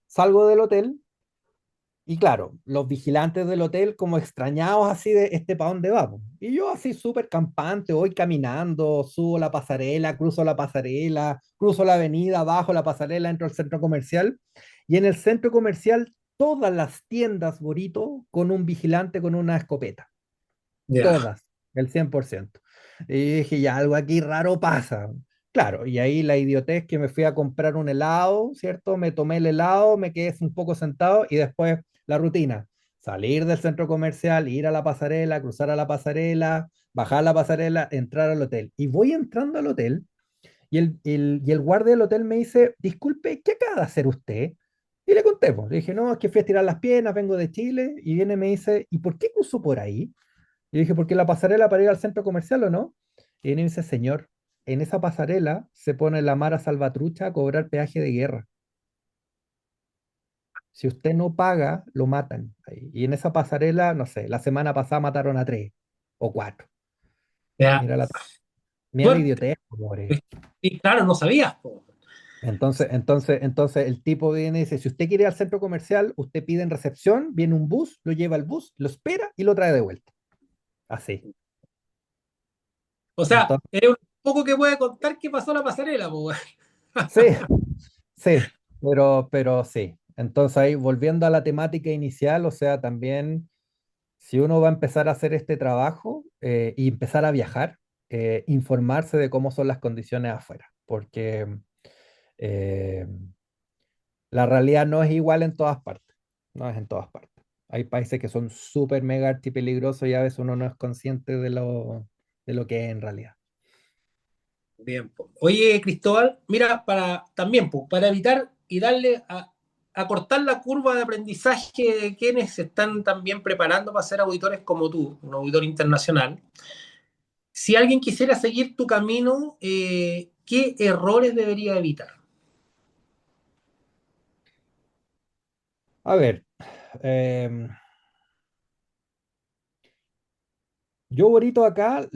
Salgo del hotel y claro, los vigilantes del hotel como extrañados así de este para dónde vamos. Y yo así súper campante, voy caminando, subo la pasarela, cruzo la avenida, bajo la pasarela, entro al centro comercial. Y en el centro comercial, todas las tiendas, Borito, con un vigilante con una escopeta. ya, Todas, el 100%. Y dije, ya algo aquí raro pasa. Claro, y ahí la idiotez que me fui a comprar un helado, ¿cierto? Me tomé el helado, me quedé un poco sentado y después la rutina. Salir del centro comercial, ir a la pasarela, cruzar a la pasarela, bajar la pasarela, entrar al hotel. Y voy entrando al hotel y el guardia del hotel me dice, disculpe, ¿qué acaba de hacer usted? Y le conté, pues. Le dije, no, es que fui a estirar las piernas, vengo de Chile. Y viene y me dice, ¿y por qué cruzó por ahí? Y dije, ¿por qué la pasarela para ir al centro comercial o no? Y viene y me dice, señor, en esa pasarela se pone la Mara Salvatrucha a cobrar peaje de guerra. Si usted no paga, lo matan. Ahí. Y en esa pasarela, no sé, la semana pasada mataron a 3 o 4. ya. Mira mira la Suerte. idiotez, pobre. Y claro, no sabías, po. Entonces el tipo viene y dice, si usted quiere ir al centro comercial, usted pide en recepción, viene un bus, lo lleva al bus, lo espera y lo trae de vuelta. Así. O sea, Entonces, eres un poco que puede contar qué pasó en la pasarela, po. sí, sí. pero sí. Entonces ahí, volviendo a la temática inicial, o sea, también si uno va a empezar a hacer este trabajo y empezar a viajar, informarse de cómo son las condiciones afuera, porque eh, la realidad no es igual en todas partes, no es en todas partes. Hay países que son súper mega archipeligrosos y a veces uno no es consciente de lo que es en realidad. Bien, po. Oye, Cristóbal, mira, para también, po, para evitar y darle a cortar la curva de aprendizaje de quienes se están también preparando para ser auditores como tú, un auditor internacional, si alguien quisiera seguir tu camino, ¿qué errores debería evitar? A ver, em, yo ahorita acá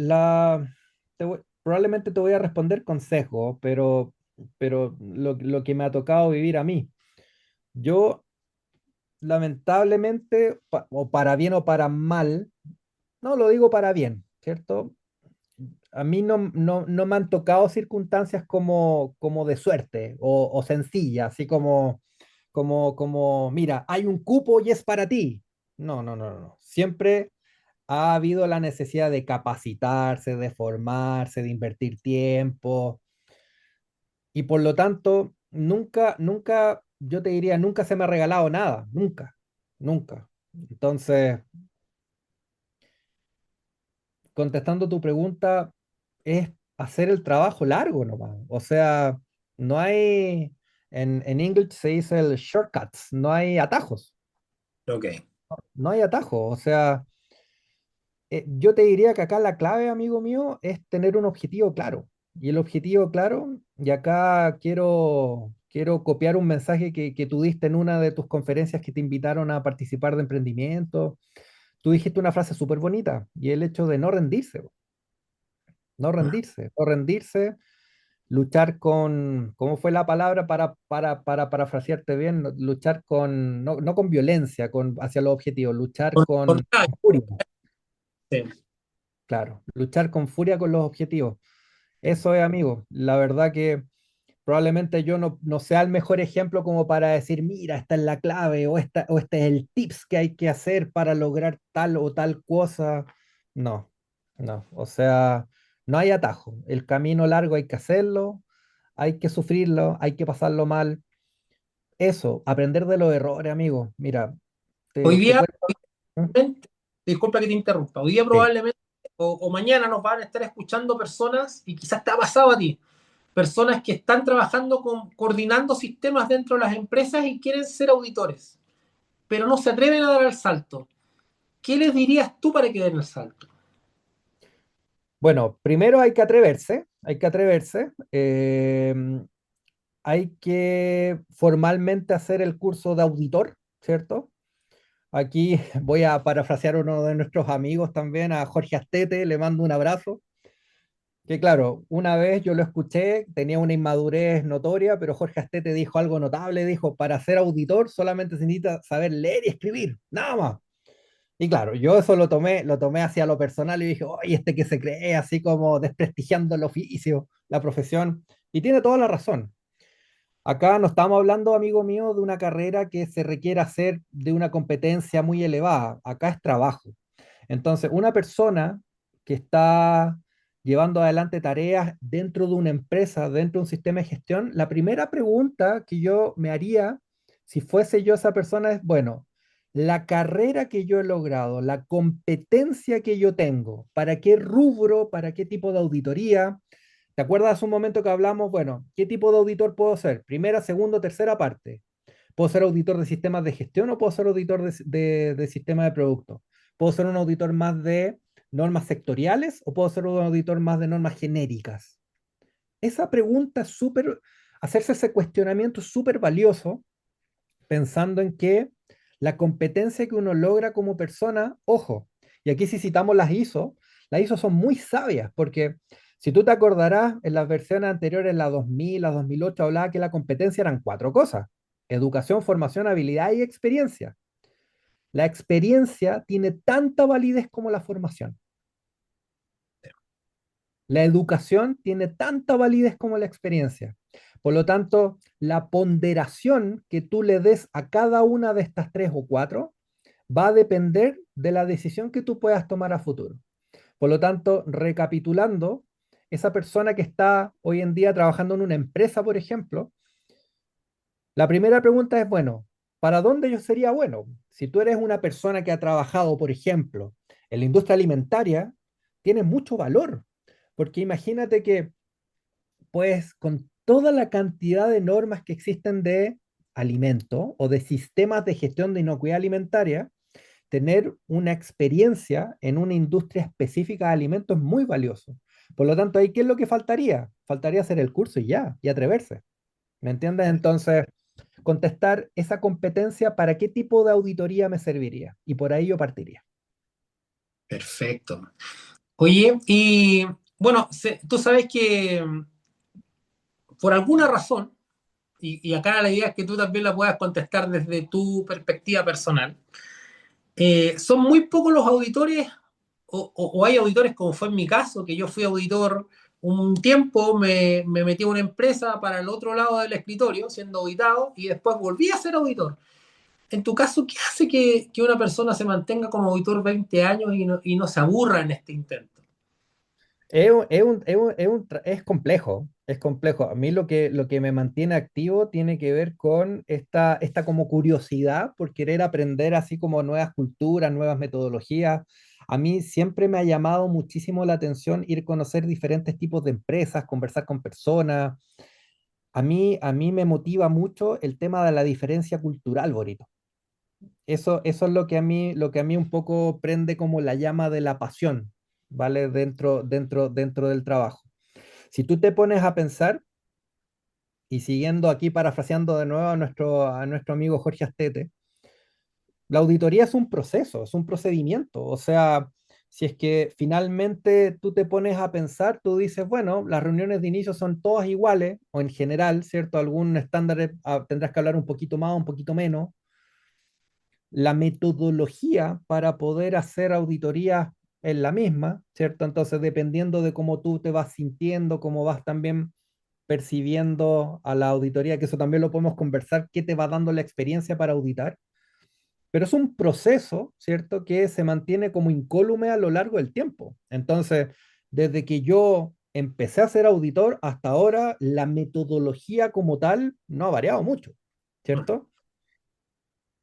probablemente te voy a responder con sesgo, pero lo que me ha tocado vivir a mí. Yo, lamentablemente, o para bien o para mal, no lo digo para bien, ¿cierto? A mí no me han tocado circunstancias como de suerte o sencillas, así como, mira, hay un cupo y es para ti. No, no, no, no. Siempre ha habido la necesidad de capacitarse, de formarse, de invertir tiempo y por lo tanto, nunca, yo te diría, nunca se me ha regalado nada, nunca, nunca. Entonces, contestando tu pregunta, es hacer el trabajo largo nomás. O sea, no hay, en English se dice el shortcuts, no hay atajos, Ok. no hay atajos. O sea, yo te diría que acá la clave, amigo mío, es tener un objetivo claro. Y el objetivo claro, y acá quiero copiar un mensaje que tú diste en una de tus conferencias que te invitaron a participar de emprendimiento. Tú dijiste una frase súper bonita, y el hecho de no rendirse, no rendirse, no rendirse, luchar con, ¿cómo fue la palabra para parafrasearte bien? Luchar con, no con violencia, hacia los objetivos, luchar Con con furia, sí. claro, luchar con furia con los objetivos. Eso es, amigo. La verdad que probablemente yo no sea el mejor ejemplo como para decir, mira, esta es la clave o este es el tips que hay que hacer para lograr tal o tal cosa. No, no. O sea, no hay atajo. El camino largo hay que hacerlo, hay que sufrirlo, hay que pasarlo mal. Eso, aprender de los errores, amigo. Mira, Hoy te día, cuento. ¿Mm? disculpa que te interrumpa, hoy día Sí. probablemente o mañana nos van a estar escuchando personas, y quizás te ha pasado a ti, personas que están trabajando coordinando sistemas dentro de las empresas y quieren ser auditores, pero no se atreven a dar el salto. ¿Qué les dirías tú para que den el salto? Bueno, primero hay que atreverse, hay que atreverse. Hay que formalmente hacer el curso de auditor, ¿cierto? Aquí voy a parafrasear a uno de nuestros amigos también, a Jorge Astete, le mando un abrazo, que claro, una vez yo lo escuché, tenía una inmadurez notoria, pero Jorge Astete dijo algo notable, dijo, para ser auditor solamente se necesita saber leer y escribir, nada más. Y claro, yo eso lo tomé hacia lo personal y dije, oye, este que se cree así como desprestigiando el oficio, la profesión, y tiene toda la razón. Acá no estamos hablando, amigo mío, de una carrera que se requiere hacer de una competencia muy elevada. Acá es trabajo. Entonces, una persona que está llevando adelante tareas dentro de una empresa, dentro de un sistema de gestión, la primera pregunta que yo me haría si fuese yo esa persona es, bueno, la carrera que yo he logrado, la competencia que yo tengo, ¿para qué rubro, para qué tipo de auditoría? ¿Te acuerdas hace un momento que hablamos, bueno, qué tipo de auditor puedo ser? Primera, segunda, tercera parte. ¿Puedo ser auditor de sistemas de gestión o puedo ser auditor de sistemas de productos? ¿Puedo ser un auditor más de normas sectoriales o puedo ser un auditor más de normas genéricas? Esa pregunta es súper, hacerse ese cuestionamiento es súper valioso, pensando en que la competencia que uno logra como persona, ojo, y aquí si citamos las ISO son muy sabias, porque si tú te acordarás, en las versiones anteriores, la 2000, la 2008, hablaba que la competencia eran cuatro cosas: educación, formación, habilidad y experiencia. La experiencia tiene tanta validez como la formación. La educación tiene tanta validez como la experiencia. Por lo tanto, la ponderación que tú le des a cada una de estas tres o cuatro va a depender de la decisión que tú puedas tomar a futuro. Por lo tanto, recapitulando, esa persona que está hoy en día trabajando en una empresa, por ejemplo, la primera pregunta es, bueno, ¿para dónde yo sería bueno? Si tú eres una persona que ha trabajado, por ejemplo, en la industria alimentaria, tienes mucho valor, porque imagínate que, pues, con toda la cantidad de normas que existen de alimento o de sistemas de gestión de inocuidad alimentaria, tener una experiencia en una industria específica de alimentos es muy valioso. Por lo tanto, ahí, ¿qué es lo que faltaría? Faltaría hacer el curso y ya, y atreverse. ¿Me entiendes? Entonces, contestar esa competencia, ¿para qué tipo de auditoría me serviría? Y por ahí yo partiría. Perfecto. Oye, y bueno, tú sabes que por alguna razón, y acá la idea es que tú también la puedas contestar desde tu perspectiva personal, son muy pocos los auditores, o hay auditores, como fue en mi caso, que yo fui auditor un tiempo, me metí a una empresa para el otro lado del escritorio, siendo auditado, y después volví a ser auditor. En tu caso, ¿qué hace que una persona se mantenga como auditor 20 años y no se aburra en este intento? Es complejo, es complejo. A mí lo que me mantiene activo tiene que ver con esta como curiosidad por querer aprender así como nuevas culturas, nuevas metodologías. A mí siempre me ha llamado muchísimo la atención ir a conocer diferentes tipos de empresas, conversar con personas. A mí me motiva mucho el tema de la diferencia cultural, Borito. Eso es lo que a mí un poco prende como la llama de la pasión, ¿vale? Dentro del trabajo. Si tú te pones a pensar, y siguiendo aquí parafraseando de nuevo a nuestro amigo Jorge Astete, la auditoría es un proceso, es un procedimiento. O sea, si es que finalmente tú te pones a pensar, tú dices, bueno, las reuniones de inicio son todas iguales, o en general, ¿cierto? Algún estándar tendrás que hablar un poquito más, un poquito menos. La metodología para poder hacer auditoría es la misma, ¿cierto? Entonces, dependiendo de cómo tú te vas sintiendo, cómo vas también percibiendo a la auditoría, que eso también lo podemos conversar, qué te va dando la experiencia para auditar, pero es un proceso, ¿cierto?, que se mantiene como incólume a lo largo del tiempo. Entonces, desde que yo empecé a ser auditor hasta ahora, la metodología como tal no ha variado mucho, ¿cierto?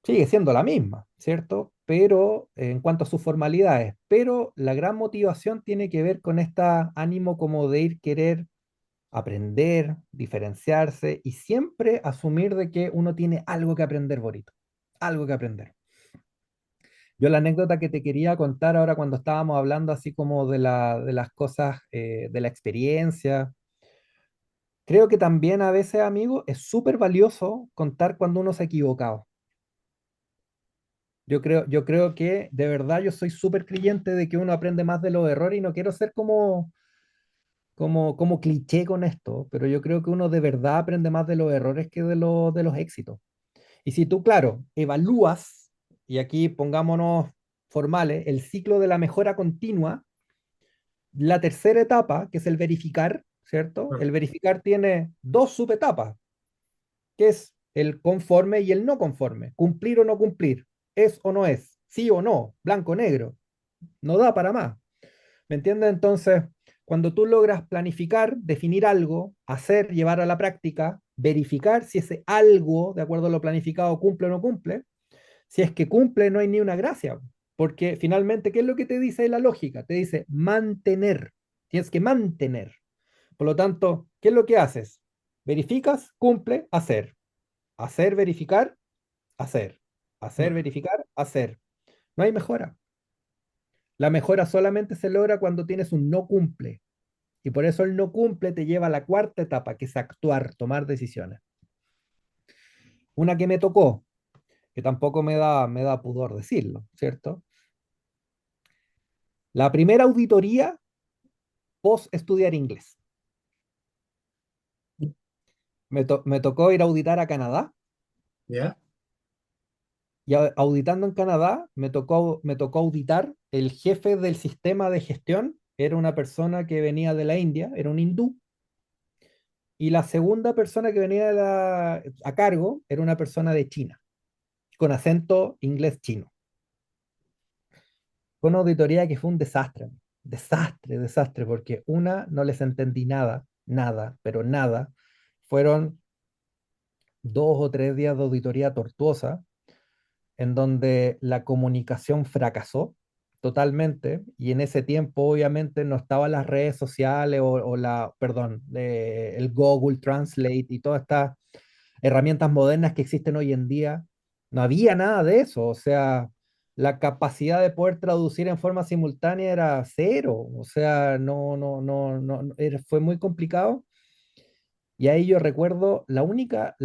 Sigue siendo la misma, ¿cierto? Pero en cuanto a sus formalidades, pero la gran motivación tiene que ver con este ánimo como de ir querer aprender, diferenciarse y siempre asumir de que uno tiene algo que aprender, Borito, algo que aprender. Yo la anécdota que te quería contar ahora cuando estábamos hablando así como de las cosas, de la experiencia, creo que también a veces, amigo, es súper valioso contar cuando uno se ha equivocado. Yo creo que de verdad yo soy súper creyente de que uno aprende más de los errores y no quiero ser como cliché con esto, pero yo creo que uno de verdad aprende más de los errores que de los éxitos. Y si tú, claro, evalúas, y aquí pongámonos formales, el ciclo de la mejora continua, la tercera etapa, que es el verificar, ¿cierto? El verificar tiene dos subetapas, que es el conforme y el no conforme, cumplir o no cumplir, es o no es, sí o no, blanco o negro, no da para más. ¿Me entiendes? Entonces, cuando tú logras planificar, definir algo, hacer, llevar a la práctica, verificar si ese algo, de acuerdo a lo planificado, cumple o no cumple, si es que cumple, no hay ni una gracia, porque finalmente, ¿qué es lo que te dice la lógica? Te dice mantener, tienes que mantener. Por lo tanto, ¿qué es lo que haces? Verificas, cumple, hacer. Hacer, verificar, hacer. Hacer, verificar, hacer. No hay mejora. La mejora solamente se logra cuando tienes un no cumple. Y por eso el no cumple te lleva a la cuarta etapa, que es actuar, tomar decisiones. Una que me tocó, que tampoco me da pudor decirlo, ¿cierto? La primera auditoría post estudiar inglés. Me tocó ir a auditar a Canadá ¿Ya? y auditando en Canadá me tocó auditar el jefe del sistema de gestión. Era una persona que venía de la India, era un hindú, y la segunda persona que venía a cargo era una persona de China, con acento inglés chino. Fue una auditoría que fue un desastre, desastre, desastre, porque una, no les entendí nada, nada, pero nada. Fueron 2 o 3 días de auditoría tortuosa, en donde la comunicación fracasó totalmente, y en ese tiempo obviamente no estaban las redes sociales perdón, el Google Translate y todas estas herramientas modernas que existen hoy en día. No había nada de eso, o sea, la capacidad de poder traducir en forma simultánea era cero, o sea, fue muy complicado. Y ahí yo recuerdo la única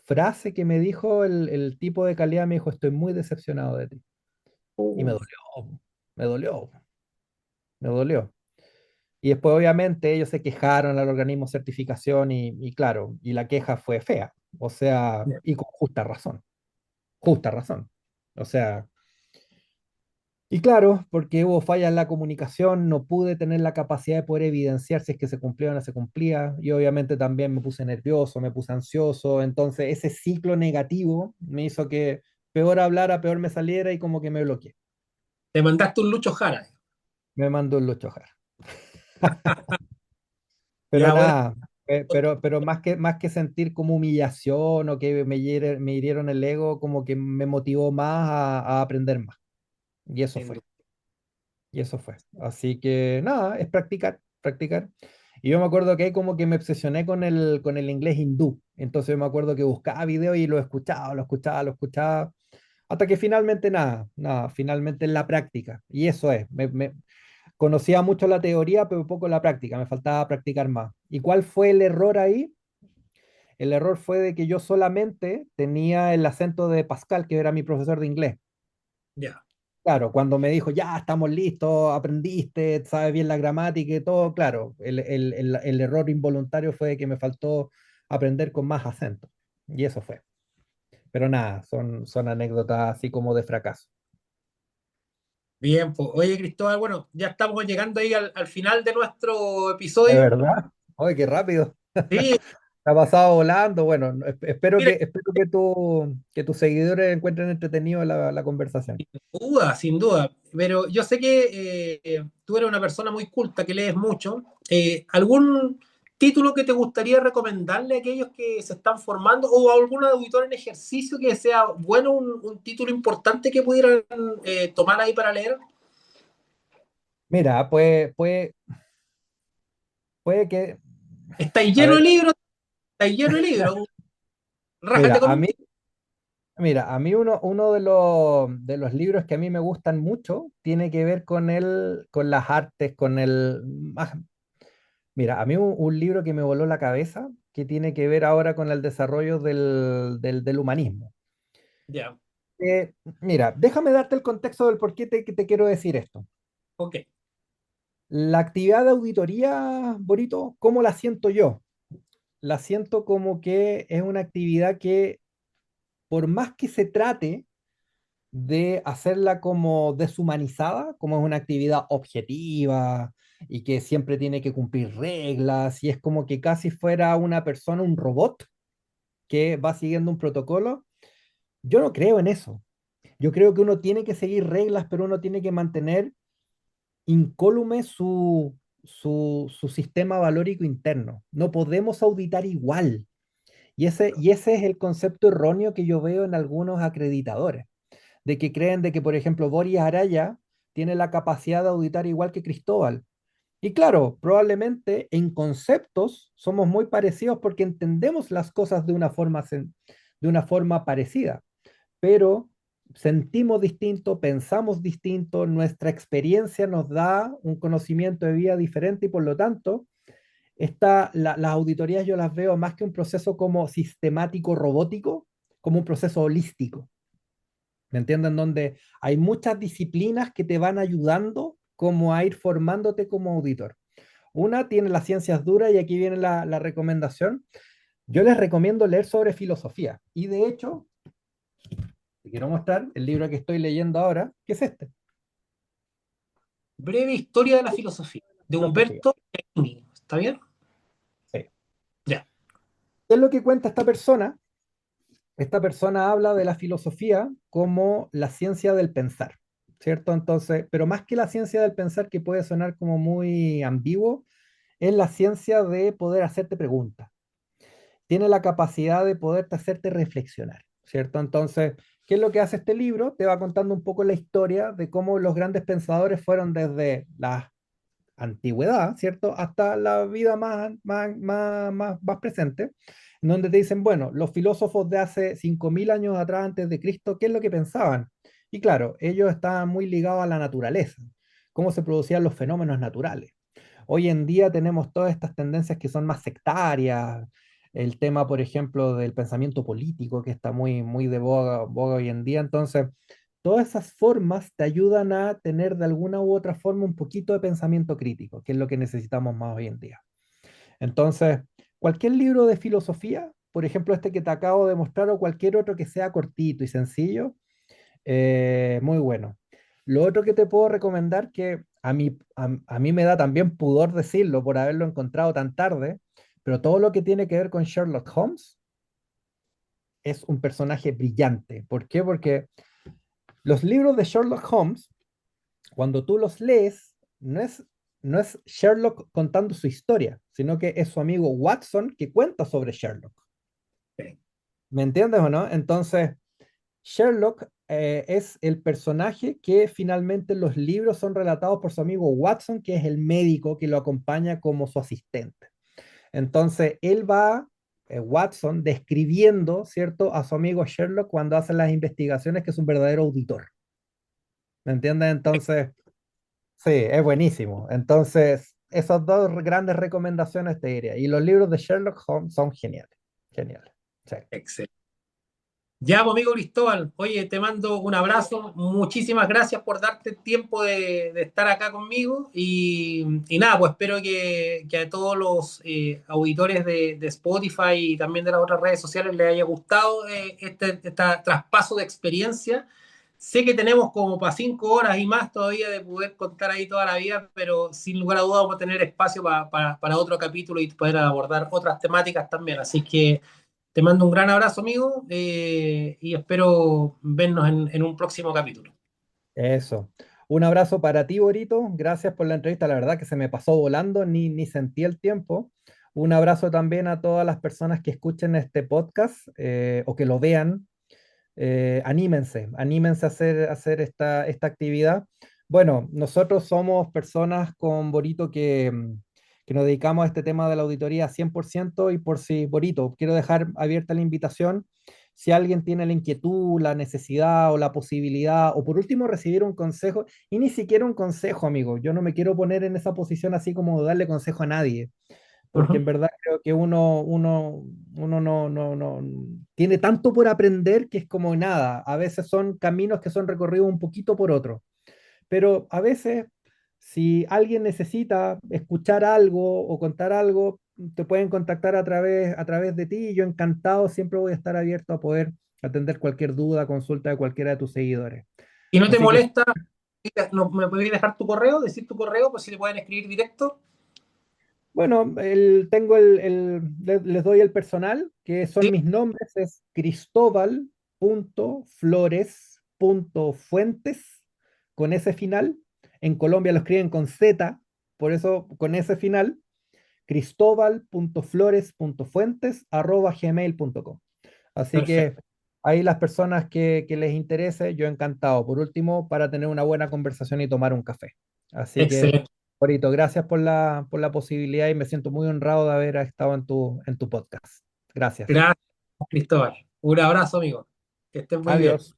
frase que me dijo el tipo de calidad, me dijo, estoy muy decepcionado de ti. Y me Uh, dolió, me dolió, me dolió. Y después obviamente ellos se quejaron al organismo de certificación y claro, y la queja fue fea, o sea, y con justa razón, justa razón. O sea, y claro, porque hubo fallas en la comunicación, no pude tener la capacidad de poder evidenciar si es que se cumplía o no se cumplía, y obviamente también me puse nervioso, me puse ansioso, entonces ese ciclo negativo me hizo que peor hablara, peor me saliera y como que me bloqueé. te mandaste un Lucho Jara. Me mandó el Lucho Jara. Pero Ya, bueno, nada, pero más que sentir como humillación o que me hirieron el ego, como que me motivó más a aprender más. Y eso sin fue. duda. Y eso fue. Así que nada, es practicar, practicar. Y yo me acuerdo que ahí como que me obsesioné con el inglés hindú. Entonces yo me acuerdo que buscaba videos y lo escuchaba, lo escuchaba, lo escuchaba. Hasta que finalmente nada, nada, finalmente en la práctica. Y eso es. Conocía mucho la teoría, pero poco la práctica. Me faltaba practicar más. ¿Y cuál fue el error ahí? El error fue de que yo solamente tenía el acento de Pascal, que era mi profesor de inglés. Ya. Claro, cuando me dijo, ya estamos listos, aprendiste, sabes bien la gramática y todo, claro, el error involuntario fue de que me faltó aprender con más acento. Y eso fue. Pero nada, son anécdotas así como de fracaso. Bien, pues, oye, Cristóbal, bueno, ya estamos llegando ahí al final de nuestro ¿De episodio. verdad? ¡Ay, qué rápido! Sí, Se ha pasado volando. Bueno, espero mira, que tus seguidores encuentren entretenido la conversación. sin duda, sin duda. Pero yo sé que tú eres una persona muy culta, que lees mucho. ¿Algún título que te gustaría recomendarle a aquellos que se están formando o a algún auditor en ejercicio que sea bueno, un título importante que pudieran tomar ahí para leer? Mira, puede que, Estáis a lleno ver, de libros, estáis lleno de libros. mira, Rájate con un título. a mí uno de los libros que a mí me gustan mucho tiene que ver con las artes, mira, a mí un libro que me voló la cabeza, que tiene que ver ahora con el desarrollo del humanismo. Ya, Eh, Mira, déjame darte el contexto del por qué te quiero decir esto. ok. La actividad de auditoría, Borito, ¿cómo la siento yo? La siento como que es una actividad que, por más que se trate de hacerla como deshumanizada, como es una actividad objetiva y que siempre tiene que cumplir reglas, y es como que casi fuera una persona, un robot que va siguiendo un protocolo, yo no creo en eso. Yo creo que uno tiene que seguir reglas, pero uno tiene que mantener incólume su sistema valórico interno. No podemos auditar igual. Y ese es el concepto erróneo que yo veo en algunos acreditadores, de que creen de que, por ejemplo, Boris Araya tiene la capacidad de auditar igual que Cristóbal. Y claro, probablemente en conceptos somos muy parecidos porque entendemos las cosas de una forma parecida, pero sentimos distinto, pensamos distinto, nuestra experiencia nos da un conocimiento de vida diferente y por lo tanto, las auditorías yo las veo más que un proceso como sistemático robótico, como un proceso holístico. ¿Me entienden? Donde hay muchas disciplinas que te van ayudando como a ir formándote como auditor. Una tiene las ciencias duras y aquí viene la recomendación. Yo les recomiendo leer sobre filosofía. Y de hecho, te quiero mostrar el libro que estoy leyendo ahora, que es este, Breve historia de la filosofía, de filosofía. Humberto Eco. ¿Está bien? ¿Qué es lo que cuenta esta persona? Esta persona habla de la filosofía como la ciencia del pensar, ¿cierto? Entonces, pero más que la ciencia del pensar, que puede sonar como muy ambiguo, es la ciencia de poder hacerte preguntas. Tiene la capacidad de poderte hacerte reflexionar, ¿cierto? Entonces, ¿qué es lo que hace este libro? Te va contando un poco la historia de cómo los grandes pensadores fueron desde la antigüedad, ¿cierto? Hasta la vida más presente, en donde te dicen, bueno, los filósofos de hace 5.000 años atrás, antes de Cristo, ¿qué es lo que pensaban? Y claro, ellos estaban muy ligados a la naturaleza, cómo se producían los fenómenos naturales. Hoy en día tenemos todas estas tendencias que son más sectarias, el tema, por ejemplo, del pensamiento político, que está muy de boga hoy en día. Entonces, todas esas formas te ayudan a tener de alguna u otra forma un poquito de pensamiento crítico, que es lo que necesitamos más hoy en día. Entonces, cualquier libro de filosofía, por ejemplo, este que te acabo de mostrar, o cualquier otro que sea cortito y sencillo, muy bueno. Lo otro que te puedo recomendar, que a mí me da también pudor decirlo por haberlo encontrado tan tarde, pero todo lo que tiene que ver con Sherlock Holmes es un personaje brillante. ¿Por qué? Porque los libros de Sherlock Holmes, cuando tú los lees, no es Sherlock contando su historia, sino que es su amigo Watson que cuenta sobre Sherlock. ¿Me entiendes o no? Entonces, Sherlock es el personaje que finalmente en los libros son relatados por su amigo Watson, que es el médico que lo acompaña como su asistente. Entonces, él va, Watson, describiendo, ¿cierto?, a su amigo Sherlock cuando hace las investigaciones, que es un verdadero auditor. ¿Me entiendes? Entonces, sí, es buenísimo. Entonces, esas dos grandes recomendaciones te diría. Y los libros de Sherlock Holmes son geniales. Geniales. Sí. Excelente. Ya, pues, amigo Cristóbal, oye, te mando un abrazo. Muchísimas gracias por darte el tiempo de estar acá conmigo. Y nada, pues espero que a todos los auditores de Spotify y también de las otras redes sociales les haya gustado este traspaso de experiencia. Sé que tenemos como para 5 horas y más todavía de poder contar ahí toda la vida, pero sin lugar a dudas vamos a tener espacio para otro capítulo y poder abordar otras temáticas también. Así que te mando un gran abrazo, amigo, y espero vernos en un próximo capítulo. Eso. Un abrazo para ti, Borito. Gracias por la entrevista. La verdad que se me pasó volando, ni sentí el tiempo. Un abrazo también a todas las personas que escuchen este podcast o que lo vean. Anímense a hacer esta actividad. Bueno, nosotros somos personas con Borito que nos dedicamos a este tema de la auditoría 100%. Y por si, Borito, quiero dejar abierta la invitación. Si alguien tiene la inquietud, la necesidad o la posibilidad, o por último recibir un consejo, y ni siquiera un consejo, amigo, yo no me quiero poner en esa posición así como darle consejo a nadie, porque en Ujú. verdad creo que uno no tiene tanto por aprender que es como nada. A veces son caminos que son recorridos un poquito por otro, pero a veces si alguien necesita escuchar algo o contar algo, te pueden contactar a través de ti, y yo encantado siempre voy a estar abierto a poder atender cualquier duda, consulta de cualquiera de tus seguidores. Si no te Así que molesta, ¿me puedes dejar tu correo, decir tu correo, pues si le pueden escribir directo? bueno, tengo les doy el personal, que son Sí. mis nombres, es cristóbal.flores.fuentes, con ese final. En Colombia lo escriben con Z, por eso con ese final, cristóbal.flores.fuentes@gmail.com. Así que Perfecto. ahí las personas que les interese, yo encantado. Por último, para tener una buena conversación y tomar un café. Así que, Excelente. Corito, gracias por la posibilidad, y me siento muy honrado de haber estado en tu podcast. Gracias. Gracias, Cristóbal. Un abrazo, amigo. Que estés muy bien. Adiós.